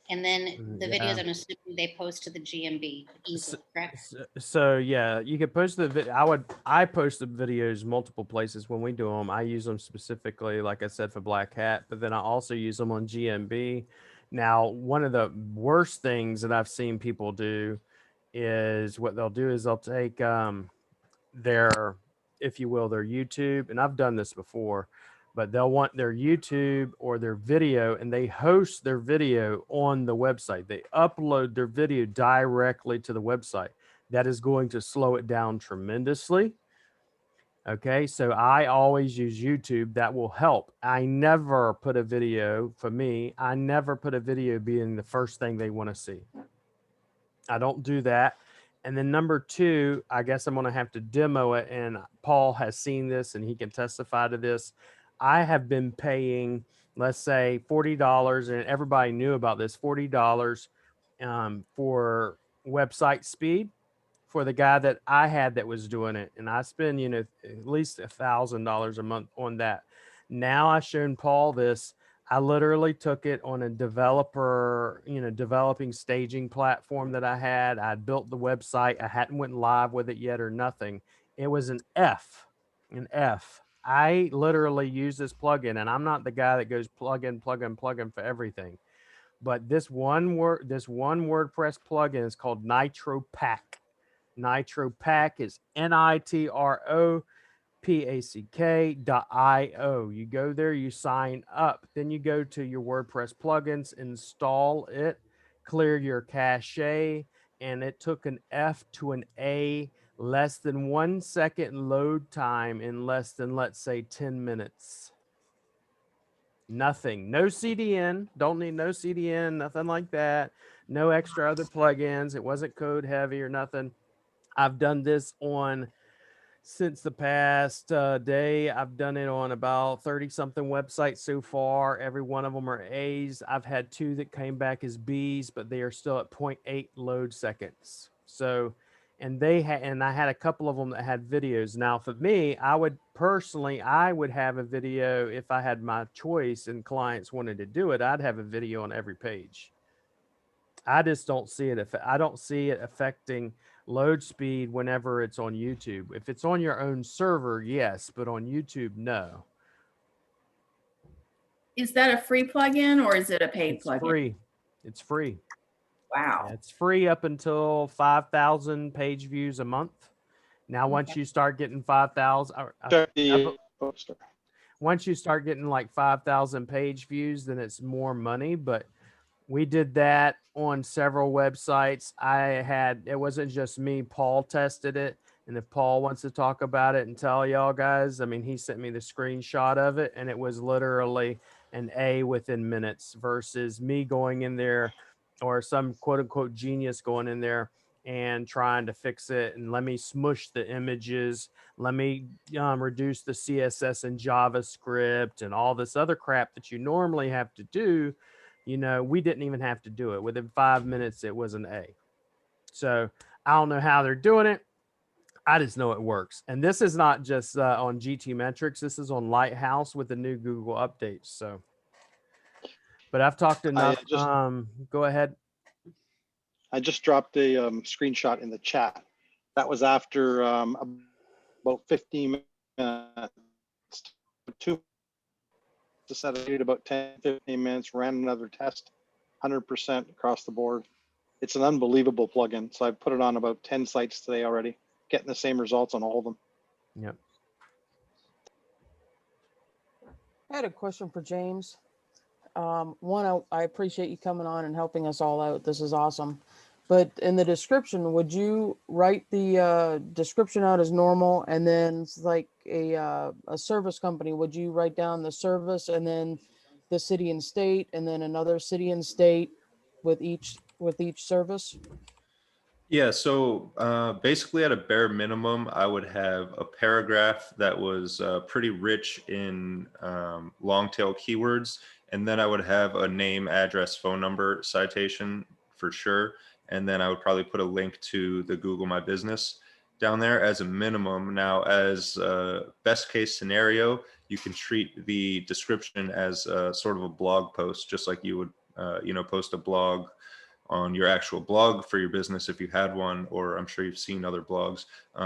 And then the videos, I'm assuming they post to the GMB easily, correct? So yeah, you could post I post the videos multiple places when we do them. I use them specifically, like I said, for Black Hat, but then I also use them on GMB. Now, one of the worst things that I've seen people do is what they'll do is they'll take their, if you will, their YouTube, and I've done this before, but they'll want their YouTube or their video and they host their video on the website. They upload their video directly to the website. That is going to slow it down tremendously. Okay, so I always use YouTube. That will help. I never put a video, for me, I never put a video being the first thing they want to see. I don't do that. And then number two, I guess I'm going to have to demo it. And Paul has seen this and he can testify to this. I have been paying, let's say $40, and everybody knew about this, $40 for website speed for the guy that I had that was doing it. And I spend, at least $1,000 a month on that. Now I've shown Paul this. I literally took it on a developing staging platform that I had. I built the website. I hadn't went live with it yet or nothing. It was an F. I literally use this plugin, and I'm not the guy that goes plug in for everything. But this one WordPress plugin is called Nitro Pack. Nitro Pack is nitropack.io. You go there, you sign up, then you go to your WordPress plugins, install it, clear your cache, and it took an F to an A, less than 1 second load time in less than, let's say, 10 minutes. Nothing, no CDN, don't need no CDN, nothing like that, no extra other plugins. It wasn't code heavy or nothing. I've done this on, since the past day, I've done it on about 30 something websites so far. Every one of them are A's. I've had 2 that came back as B's, but they are still at 0.8 load seconds. So, and I had a couple of them that had videos. Now for me, I would have a video if I had my choice and clients wanted to do it. I'd have a video on every page. I just don't see it. I don't see it affecting load speed whenever it's on YouTube. If it's on your own server, yes, but on YouTube, no. Is that a free plugin or is it a paid plugin? Free. It's free. Wow. Yeah, it's free up until 5,000 page views a month. Now, once you start getting 5,000, once you start getting like 5,000 page views, then it's more money. But we did that on several websites. It wasn't just me. Paul tested it. And if Paul wants to talk about it and tell y'all guys, I mean, he sent me the screenshot of it and it was literally an A within minutes versus me going in there or some quote unquote genius going in there and trying to fix it. And let me smush the images. Let me reduce the CSS and JavaScript and all this other crap that you normally have to do. We didn't even have to do it. Within 5 minutes, it was an A. So I don't know how they're doing it. I just know it works. And this is not just on GT Metrics. This is on Lighthouse with the new Google updates. So, but I've talked enough. Go ahead. I just dropped a screenshot in the chat. That was after about 15 minutes. 2 to set it about 10-15 minutes, ran another test, 100% across the board. It's an unbelievable plugin. So I've put it on about 10 sites today already, getting the same results on all of them. Yep. I had a question for James. One, I appreciate you coming on and helping us all out. This is awesome. But in the description, would you write the description out as normal, and then like a service company, would you write down the service and then the city and state, and then another city and state with each service? Yeah, so basically at a bare minimum, I would have a paragraph that was pretty rich in long tail keywords. And then I would have a name, address, phone number citation for sure. And then I would probably put a link to the Google My Business down there as a minimum. Now, as a best case scenario, you can treat the description as sort of a blog post, just like you would, post a blog on your actual blog for your business if you had one, or I'm sure you've seen other blogs.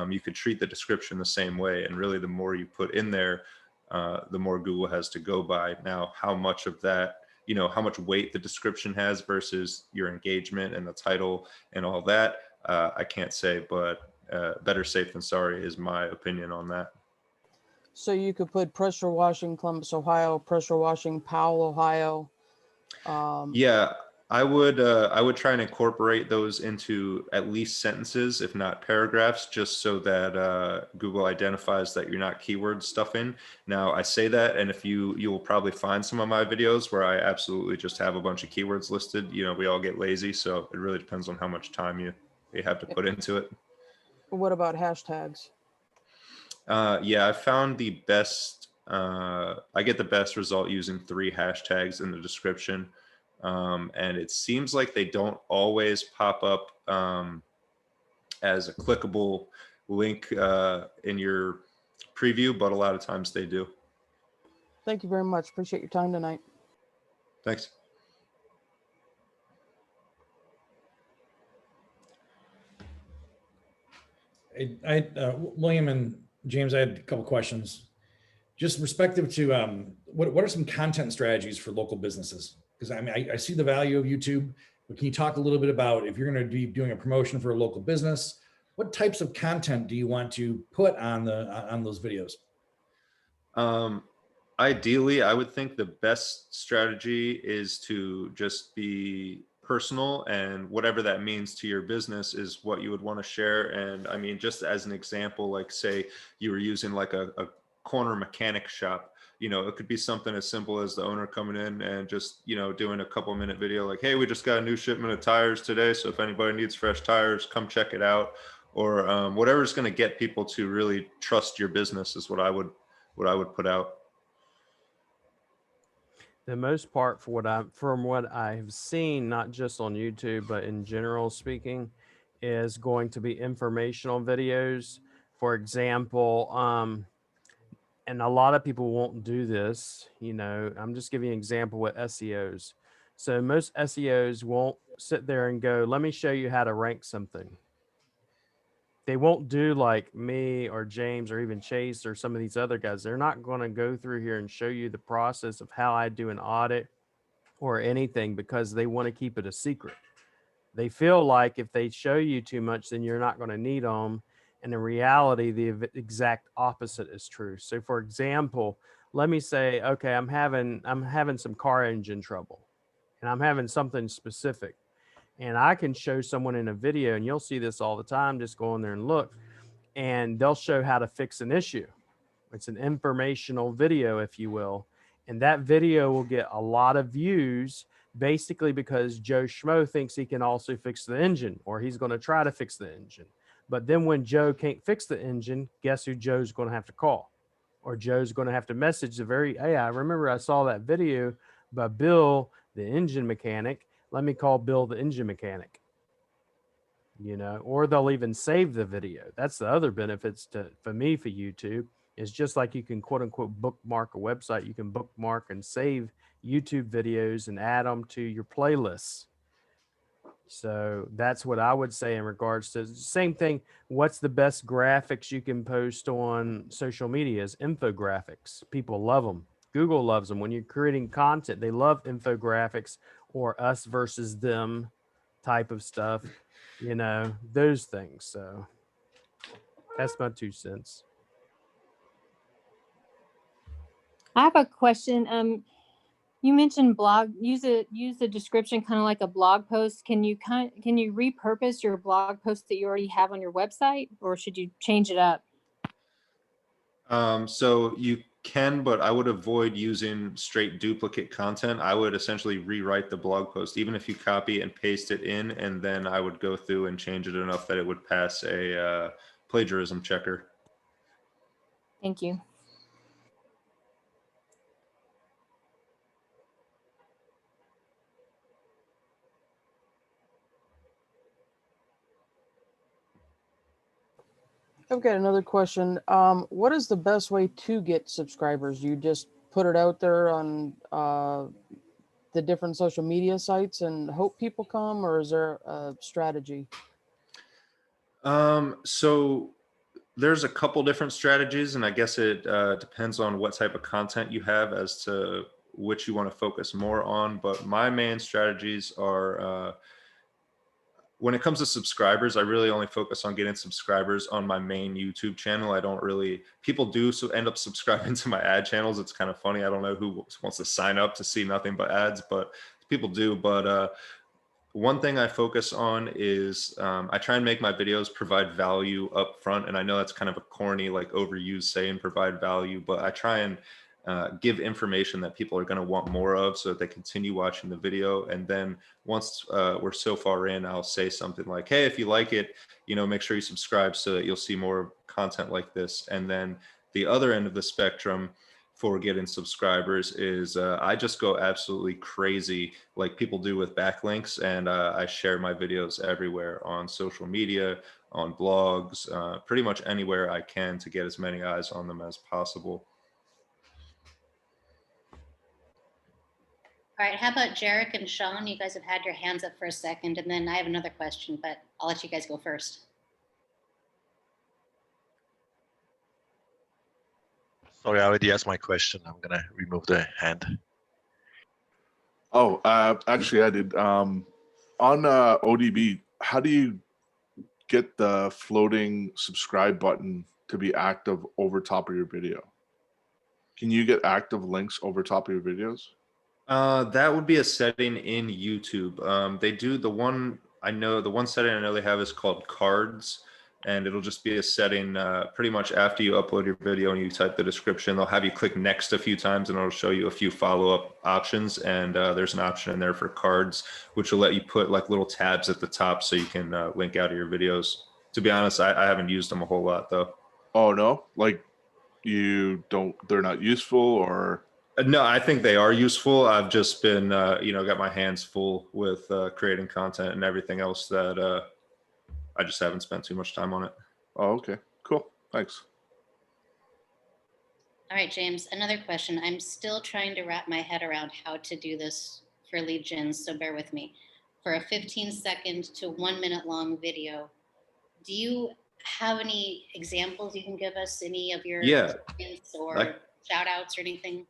You could treat the description the same way, and really the more you put in there, the more Google has to go by. Now, how much of that, how much weight the description has versus your engagement and the title and all that, I can't say, but better safe than sorry is my opinion on that. So you could put pressure washing Columbus, Ohio, pressure washing Powell, Ohio. Yeah, I would try and incorporate those into at least sentences, if not paragraphs, just so that Google identifies that you're not keyword stuffing. Now, I say that, and if you will probably find some of my videos where I absolutely just have a bunch of keywords listed. We all get lazy, so it really depends on how much time you have to put into it. What about hashtags? Yeah, I found the best. I get the best result using 3 hashtags in the description. And it seems like they don't always pop up as a clickable link in your preview, but a lot of times they do. Thank you very much. Appreciate your time tonight. Thanks. William and James, I had a couple questions. Just respective to what are some content strategies for local businesses? Because I mean, I see the value of YouTube, but can you talk a little bit about if you're going to be doing a promotion for a local business, what types of content do you want to put on those videos? Ideally, I would think the best strategy is to just be personal, and whatever that means to your business is what you would want to share. And I mean, just as an example, like say you were using like a corner mechanic shop, it could be something as simple as the owner coming in and just, doing a couple-minute video like, hey, we just got a new shipment of tires today, so if anybody needs fresh tires, come check it out. Or whatever's going to get people to really trust your business is what I would put out. The most part from what I've seen, not just on YouTube, but in general speaking, is going to be informational videos. For example, and a lot of people won't do this, I'm just giving you an example with SEOs. So most SEOs won't sit there and go, let me show you how to rank something. They won't do like me or James or even Chase or some of these other guys. They're not going to go through here and show you the process of how I do an audit or anything, because they want to keep it a secret. They feel like if they show you too much, then you're not going to need them. And in reality, the exact opposite is true. So for example, let me say, okay, I'm having some car engine trouble, and I'm having something specific. And I can show someone in a video, and you'll see this all the time, just go in there and look, and they'll show how to fix an issue. It's an informational video, if you will. And that video will get a lot of views, basically because Joe Schmo thinks he can also fix the engine, or he's going to try to fix the engine. But then when Joe can't fix the engine, guess who Joe's going to have to call? Or Joe's going to have to message hey, I remember I saw that video by Bill, the engine mechanic. Let me call Bill, the engine mechanic. Or they'll even save the video. That's the other benefits for YouTube. Is just like you can quote unquote bookmark a website, you can bookmark and save YouTube videos and add them to your playlists. So that's what I would say in regards to the same thing. What's the best graphics you can post on social media is infographics. People love them. Google loves them. When you're creating content, they love infographics or us versus them type of stuff, those things. So that's my 2 cents. I have a question. You mentioned blog. Use the description kind of like a blog post. Can you repurpose your blog post that you already have on your website, or should you change it up? So you can, but I would avoid using straight duplicate content. I would essentially rewrite the blog post, even if you copy and paste it in, and then I would go through and change it enough that it would pass a plagiarism checker. Thank you. I've got another question. What is the best way to get subscribers? You just put it out there on the different social media sites and hope people come, or is there a strategy? So there's a couple different strategies, and I guess it depends on what type of content you have as to which you want to focus more on. But my main strategies are, when it comes to subscribers, I really only focus on getting subscribers on my main YouTube channel. I don't really, people do so end up subscribing to my ad channels. It's kind of funny. I don't know who wants to sign up to see nothing but ads, but people do. But one thing I focus on is I try and make my videos provide value up front. And I know that's kind of a corny, like overused saying provide value, but I try and give information that people are going to want more of so that they continue watching the video. And then once we're so far in, I'll say something like, hey, if you like it, make sure you subscribe so that you'll see more content like this. And then the other end of the spectrum for getting subscribers is I just go absolutely crazy like people do with backlinks, and I share my videos everywhere on social media, on blogs, pretty much anywhere I can to get as many eyes on them as possible. All right, how about Jarek and Sean? You guys have had your hands up for a second, and then I have another question, but I'll let you guys go first. Sorry, I already asked my question. I'm gonna remove the hand. Oh, actually, I did. On ODB, how do you get the floating subscribe button to be active over top of your video? Can you get active links over top of your videos? That would be a setting in YouTube. They do the one setting I know they have is called cards, and it'll just be a setting pretty much after you upload your video and you type the description. They'll have you click next a few times and it'll show you a few follow-up options. And there's an option in there for cards, which will let you put like little tabs at the top so you can link out of your videos. To be honest, I haven't used them a whole lot though. Oh no, like they're not useful, or? No, I think they are useful. I've just been, got my hands full with creating content and everything else that I just haven't spent too much time on it. Oh, okay, cool. Thanks. All right, James, another question. I'm still trying to wrap my head around how to do this for lead gen, so bear with me. For a 15-second to 1 minute long video, do you have any examples you can give us? Any of your experience or shout outs or anything?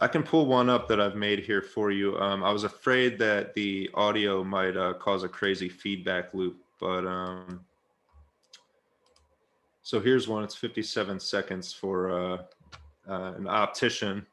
I can pull one up that I've made here for you. I was afraid that the audio might cause a crazy feedback loop, but so here's one. It's 57 seconds for an optician.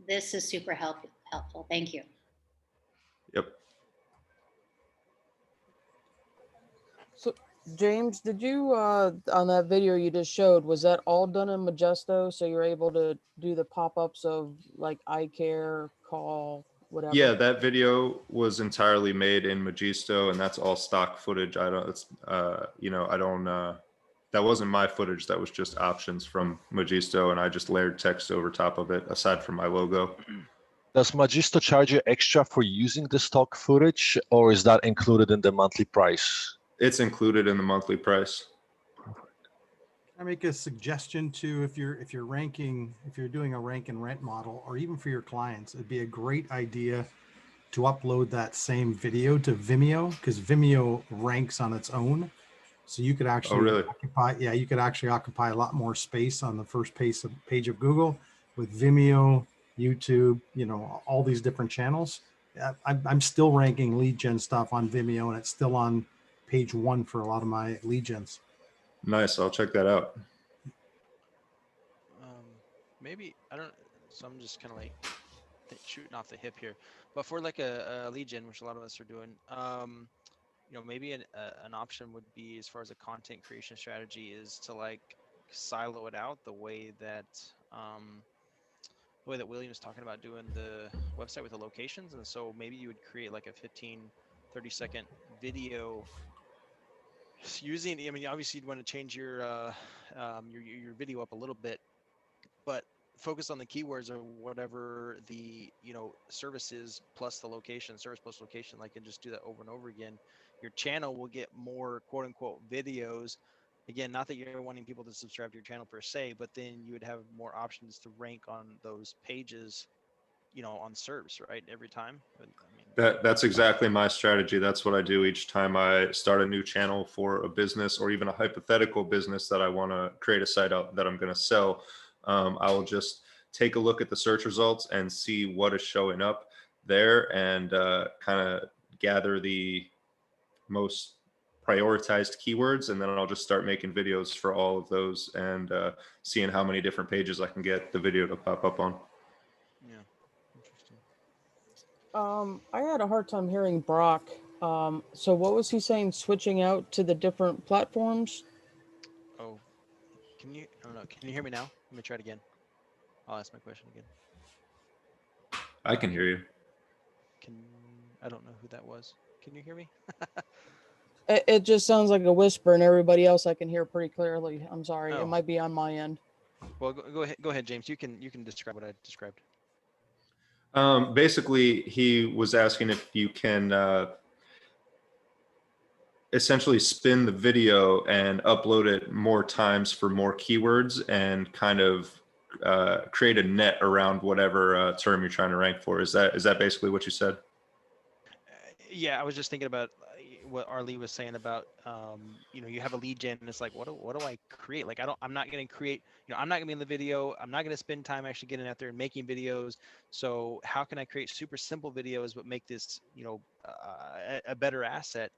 This is super helpful. Thank you. Yep. So, James, did you, on that video you just showed, was that all done in Majesto? So you're able to do the pop-ups of like eye care, call, whatever? Yeah, that video was entirely made in Majesto, and that's all stock footage. That wasn't my footage. That was just options from Majesto, and I just layered text over top of it, aside from my logo. Does Majesto charge you extra for using the stock footage, or is that included in the monthly price? It's included in the monthly price. I make a suggestion too, if you're doing a rank and rent model, or even for your clients, it'd be a great idea to upload that same video to Vimeo, because Vimeo ranks on its own. So you could actually really? occupy, yeah, you could actually occupy a lot more space on the first page of Google with Vimeo, YouTube, you know, all these different channels. I'm still ranking lead gen stuff on Vimeo, and it's still on page 1 for a lot of my lead gens. Nice. I'll check that out. Maybe, I don't, so I'm just kind of like shooting off the hip here, but for like a lead gen, which a lot of us are doing, you know, maybe an option would be, as far as a content creation strategy, is to like silo it out the way that William was talking about doing the website with the locations. And so maybe you would create like a 15-30 second video using, I mean, obviously you'd want to change your video up a little bit, but focus on the keywords or whatever the, you know, services plus the location, service plus location, like, and just do that over and over again. Your channel will get more quote unquote videos. Again, not that you're wanting people to subscribe to your channel per se, but then you would have more options to rank on those pages, you know, on SERPs, right? Every time. I mean, That's exactly my strategy. That's what I do each time I start a new channel for a business, or even a hypothetical business that I want to create a site out that I'm going to sell. I will just take a look at the search results and see what is showing up there, and kind of gather the most prioritized keywords, and then I'll just start making videos for all of those, and seeing how many different pages I can get the video to pop up on. Yeah, interesting. I had a hard time hearing Brock. So what was he saying? Switching out to the different platforms? Oh, can you, I don't know, can you hear me now? Let me try it again. I'll ask my question again. I can hear you. I don't know who that was. Can you hear me? It just sounds like a whisper, and everybody else I can hear pretty clearly. I'm sorry. It Oh. might be on my end. Well, go ahead, James. You can describe what I described. Basically, he was asking if you can essentially spin the video and upload it more times for more keywords, and kind of create a net around whatever term you're trying to rank for. Is that basically what you said? Yeah, I was just thinking about what Arlie was saying about, you know, you have a lead gen, and it's like, what do I create? Like, I'm not going to create, you know, I'm not going to be in the video. I'm not going to spend time actually getting out there and making videos. So how can I create super simple videos, but make this, you know, a better asset?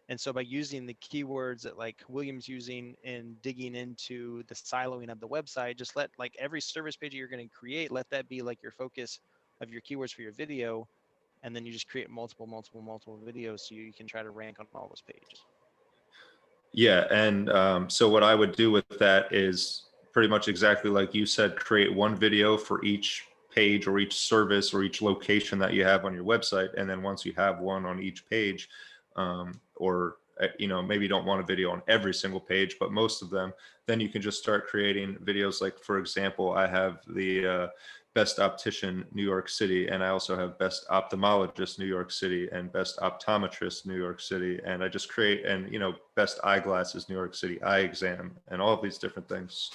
And so by using the keywords that like William's using and digging into the siloing of the website, just let like every service page you're going to create, let that be like your focus of your keywords for your video. And then you just create multiple videos so you can try to rank on all those pages. Yeah, and so what I would do with that is pretty much exactly like you said, create one video for each page or each service or each location that you have on your website. And then once you have one on each page, or you know, maybe you don't want a video on every single page, but most of them, then you can just start creating videos. Like, for example, I have the best optician New York City, and I also have best ophthalmologist New York City, and best optometrist New York City, and I just create, and you know, best eyeglasses New York City, eye exam, and all of these different things.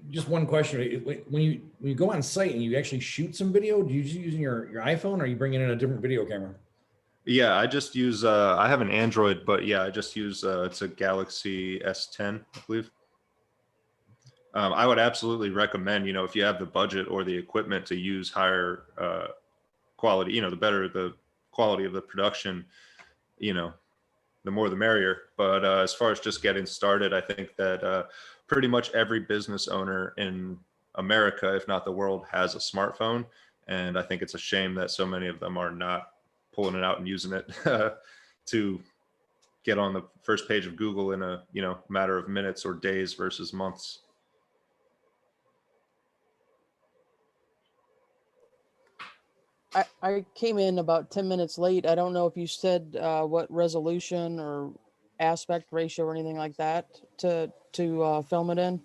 Just one question. When you go on site and you actually shoot some video, do you just using your iPhone, or are you bringing in a different video camera? Yeah, I just use, I have an Android, but yeah, I just use, it's a Galaxy S10, I believe. I would absolutely recommend, you know, if you have the budget or the equipment to use higher quality, you know, the better the quality of the production, you know, the more the merrier. But as far as just getting started, I think that pretty much every business owner in America, if not the world, has a smartphone. And I think it's a shame that so many of them are not pulling it out and using it to get on the first page of Google in a, you know, matter of minutes or days versus months. I came in about 10 minutes late. I don't know if you said what resolution or aspect ratio or anything like that to film it in.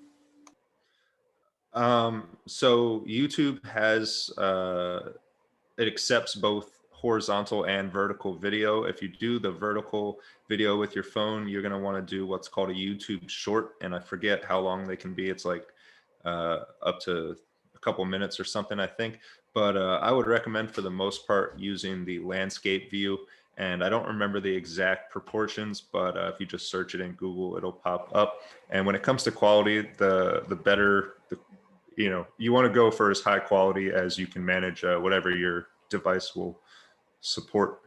So YouTube has it accepts both horizontal and vertical video. If you do the vertical video with your phone, you're going to want to do what's called a YouTube short, and I forget how long they can be. It's like up to a couple minutes or something, I think. But I would recommend for the most part using the landscape view. And I don't remember the exact proportions, but if you just search it in Google, it'll pop up. And when it comes to quality, the better, you want to go for as high quality as you can manage, whatever your device will support.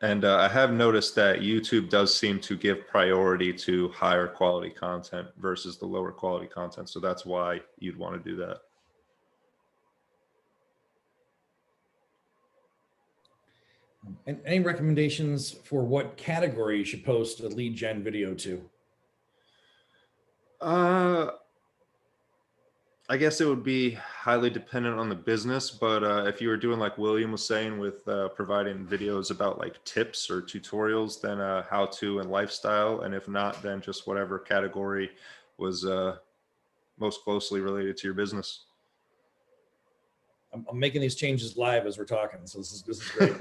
And I have noticed that YouTube does seem to give priority to higher quality content versus the lower quality content. So that's why you'd want to do that. And any recommendations for what category you should post a lead gen video to? I guess it would be highly dependent on the business, but if you were doing like William was saying with providing videos about like tips or tutorials, then how to and lifestyle. And if not, then just whatever category was most closely related to your business. I'm making these changes live as we're talking, so this is great.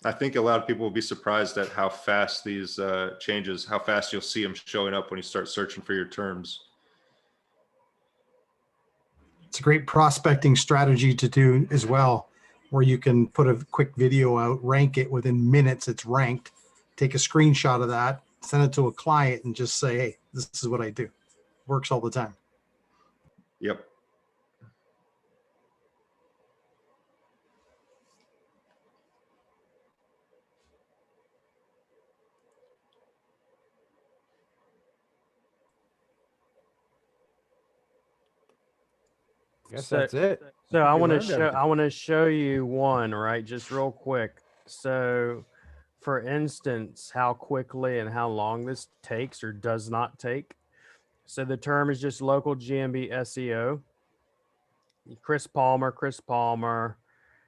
I think a lot of people will be surprised at how fast these changes, how fast you'll see them showing up when you start searching for your terms. It's a great prospecting strategy to do as well, where you can put a quick video out, rank it within minutes, it's ranked, take a screenshot of that, send it to a client and just say, hey, this is what I do. Works all the time. Yep. Guess that's it. So I We want to learned show everything. I want to show you one, right? Just real quick. So for instance, how quickly and how long this takes or does not take. So the term is just local GMB SEO. Chris Palmer,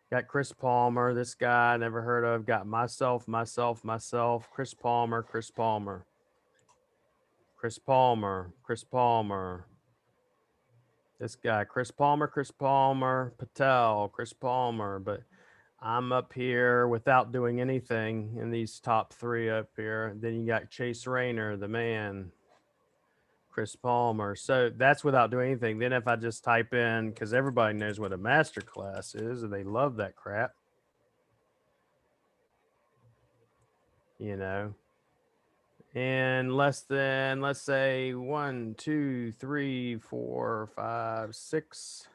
got Chris Palmer, this guy I never heard of, got myself, Chris Palmer, this guy, Chris Palmer, Patel, Chris Palmer, but I'm up here without doing anything in these top three up here. Then you got Chase Rayner, the man, Chris Palmer. So that's without doing anything. Then if I just type in, because everybody knows what a master class is and they love that crap, you know, in less than, let's say 1, 2, 3, 4, 5, 6,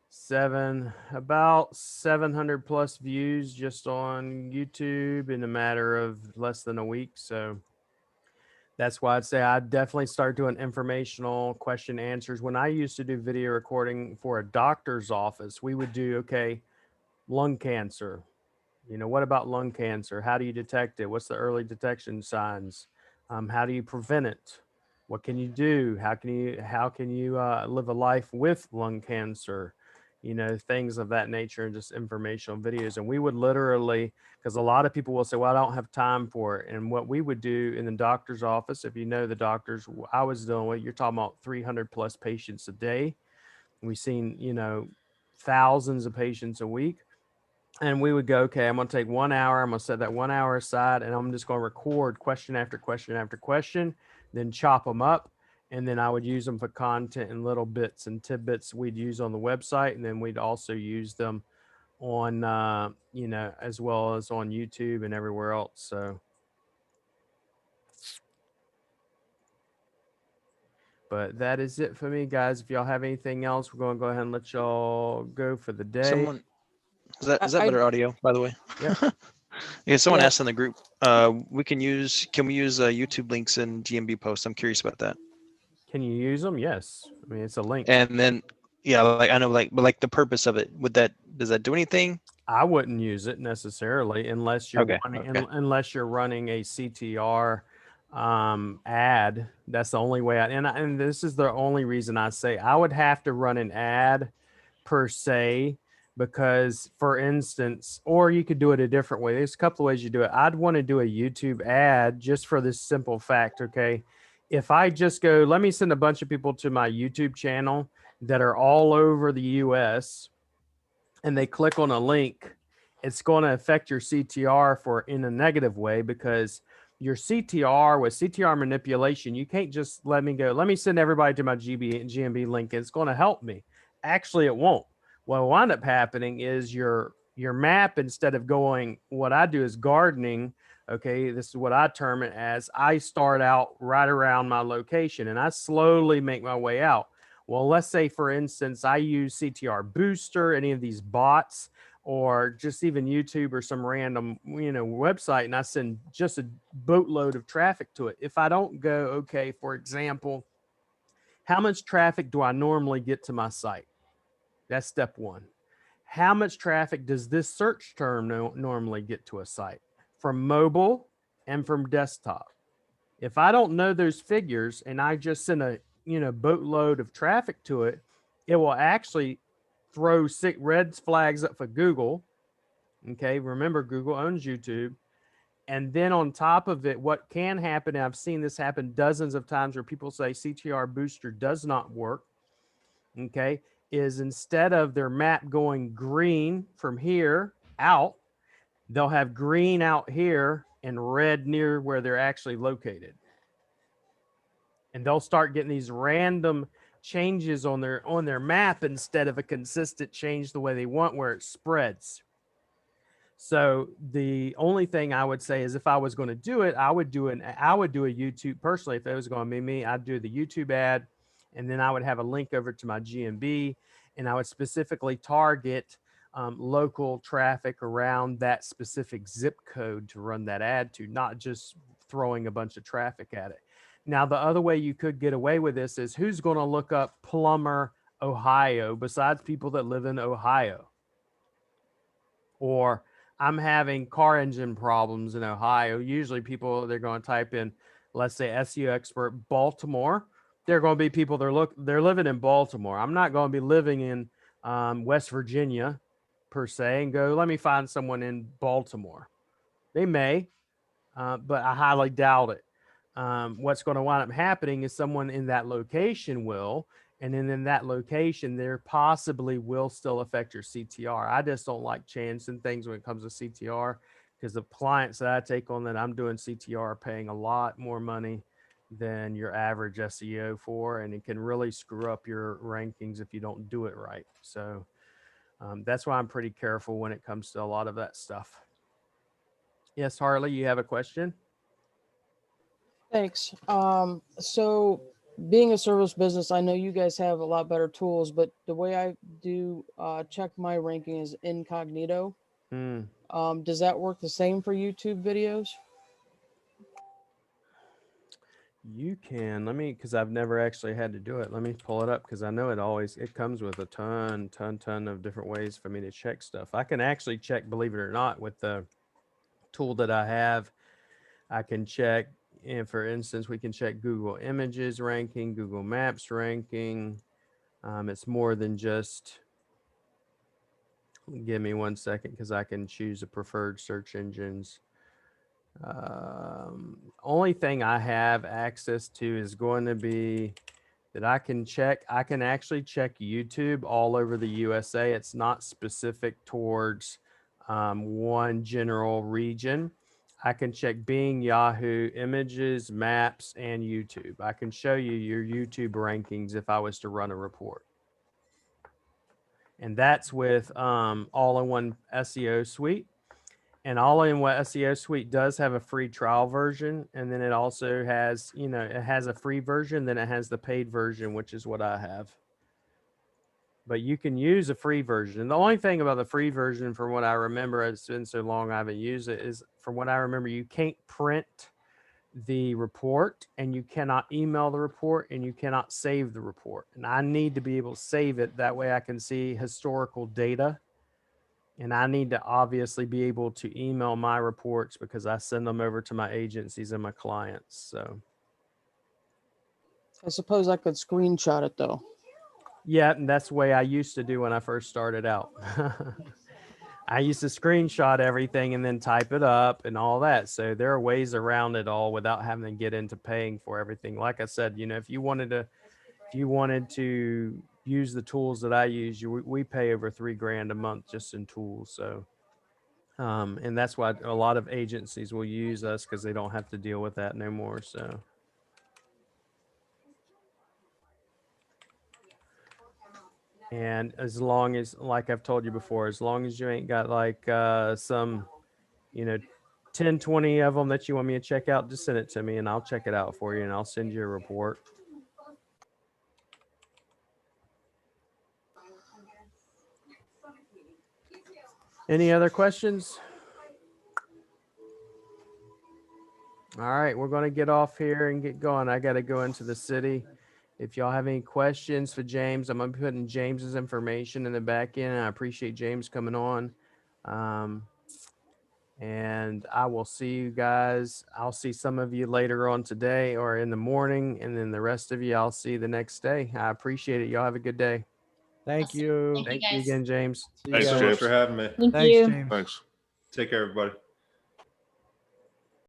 7, about 700 plus views just on YouTube in a matter of less than a week. So that's why I'd say I'd definitely start doing informational question answers. When I used to do video recording for a doctor's office, we would do, okay, lung cancer. You know, what about lung cancer? How do you detect it? What's the early detection signs? How do you prevent it? What can you do? How can you live a life with lung cancer? You know, things of that nature, and just informational videos. And we would literally, because a lot of people will say, well, I don't have time for it. And what we would do in the doctor's office, if you know the doctors I was dealing with, you're talking about 300 plus patients a day. We've seen, you know, thousands of patients a week. And we would go, okay, I'm going to take 1 hour. I'm going to set that 1 hour aside, and I'm just going to record question after question after question, then chop them up. And then I would use them for content and little bits and tidbits we'd use on the website. And then we'd also use them on, you know, as well as on YouTube and everywhere else. So, but that is it for me, guys. If y'all have anything else, we're going to go ahead and let y'all go for the day. Someone, is that better audio, by the way? Yeah. Yeah, someone Yeah. asked in the group, can we use YouTube links in GMB posts? I'm curious about that. Can you use them? yes. I mean, it's a link. And then, yeah, like I know, like, but like the purpose of it, does that do anything? I wouldn't use it necessarily unless you're Okay, running, okay. unless you're running a CTR ad. That's the only way and this is the only reason I say I would have to run an ad per se, because, for instance, or you could do it a different way. There's a couple of ways you do it. I'd want to do a YouTube ad just for this simple fact. Okay. If I just go, let me send a bunch of people to my YouTube channel that are all over the US, and they click on a link, it's going to affect your CTR for in a negative way, because your CTR with CTR manipulation, you can't just let me send everybody to my GMB link. It's going to help me. Actually, it won't. What will wind up happening is your map, instead of going, what I do is gardening. Okay, this is what I term it as. I start out right around my location and I slowly make my way out. Well, let's say, for instance, I use CTR Booster, any of these bots, or just even YouTube or some random, website, and I send just a boatload of traffic to it. If I don't go, okay, for example, how much traffic do I normally get to my site? That's step one. How much traffic does this search term normally get to a site from mobile and from desktop? If I don't know those figures and I just send a boatload of traffic to it, it will actually throw red flags up for Google. Okay, remember, Google owns YouTube. And then on top of it, what can happen, and I've seen this happen dozens of times, where people say CTR Booster does not work, okay, is instead of their map going green from here out, they'll have green out here and red near where they're actually located. And they'll start getting these random changes on their map instead of a consistent change the way they want, where it spreads. So the only thing I would say is, if I was going to do it, I would do a YouTube, personally, if it was going to be me, I'd do the YouTube ad, and then I would have a link over to my GMB, and I would specifically target local traffic around that specific zip code to run that ad to, not just throwing a bunch of traffic at it. Now, the other way you could get away with this is, who's going to look up Plumber, Ohio, besides people that live in Ohio? Or I'm having car engine problems in Ohio. Usually people, they're going to type in, let's say, SEO expert Baltimore. They're going to be people they're living in Baltimore. I'm not going to be living in West Virginia per se and go, let me find someone in Baltimore. They may, but I highly doubt it. What's going to wind up happening is someone in that location will, and then in that location, there possibly will still affect your CTR. I just don't like chancing things when it comes to CTR, because the clients that I take on that I'm doing CTR are paying a lot more money than your average SEO for, and it can really screw up your rankings if you don't do it right. So that's why I'm pretty careful when it comes to a lot of that stuff. Yes, Harley, you have a question? Thanks. So being a service business, I know you guys have a lot better tools, but the way I do check my ranking is incognito. Does that work the same for YouTube videos? You can, because I've never actually had to do it. Let me pull it up, because I know it comes with a ton of different ways for me to check stuff. I can actually check, believe it or not, with the tool that I have. I can check, and for instance, we can check Google Images ranking, Google Maps ranking. It's more than just, give me 1 second, because I can choose the preferred search engines. Only thing I have access to is going to be that I can check. I can actually check YouTube all over the USA. It's not specific towards one general region. I can check Bing, Yahoo, Images, Maps, and YouTube. I can show you your YouTube rankings if I was to run a report. And that's with all-in-one SEO suite. And all-in-one SEO suite does have a free trial version. And then it also has, it has a free version, then it has the paid version, which is what I have. But you can use a free version. And the only thing about the free version, from what I remember, it's been so long I haven't used it, is from what I remember, you can't print the report, and you cannot email the report, and you cannot save the report. And I need to be able to save it. That way I can see historical data. And I need to obviously be able to email my reports, because I send them over to my agencies and my clients. So I suppose I could screenshot it though. Yeah, and that's the way I used to do when I first started out. I used to screenshot everything and then type it up and all that. So there are ways around it all without having to get into paying for everything. Like I said, you know, if you wanted to use the tools that I use, we pay over $3,000 a month just in tools. So, and that's why a lot of agencies will use us, because they don't have to deal with that no more. So. And as long as, like I've told you before, as long as you ain't got like some, you know, 10, 20 of them that you want me to check out, just send it to me and I'll check it out for you and I'll send you a report. Any other questions? All right, we're going to get off here and get going. I got to go into the city. If y'all have any questions for James, I'm going to be putting James's information in the back end. I appreciate James coming on. And I will see you guys. I'll see some of you later on today or in the morning. And then the rest of you, I'll see the next day. I appreciate it. Y'all have a good day. Thank you. Thank you, Thank you guys. again, James. See you Thanks so guys. much for having me. Thank Thanks, you. James. Thanks. Take care, everybody.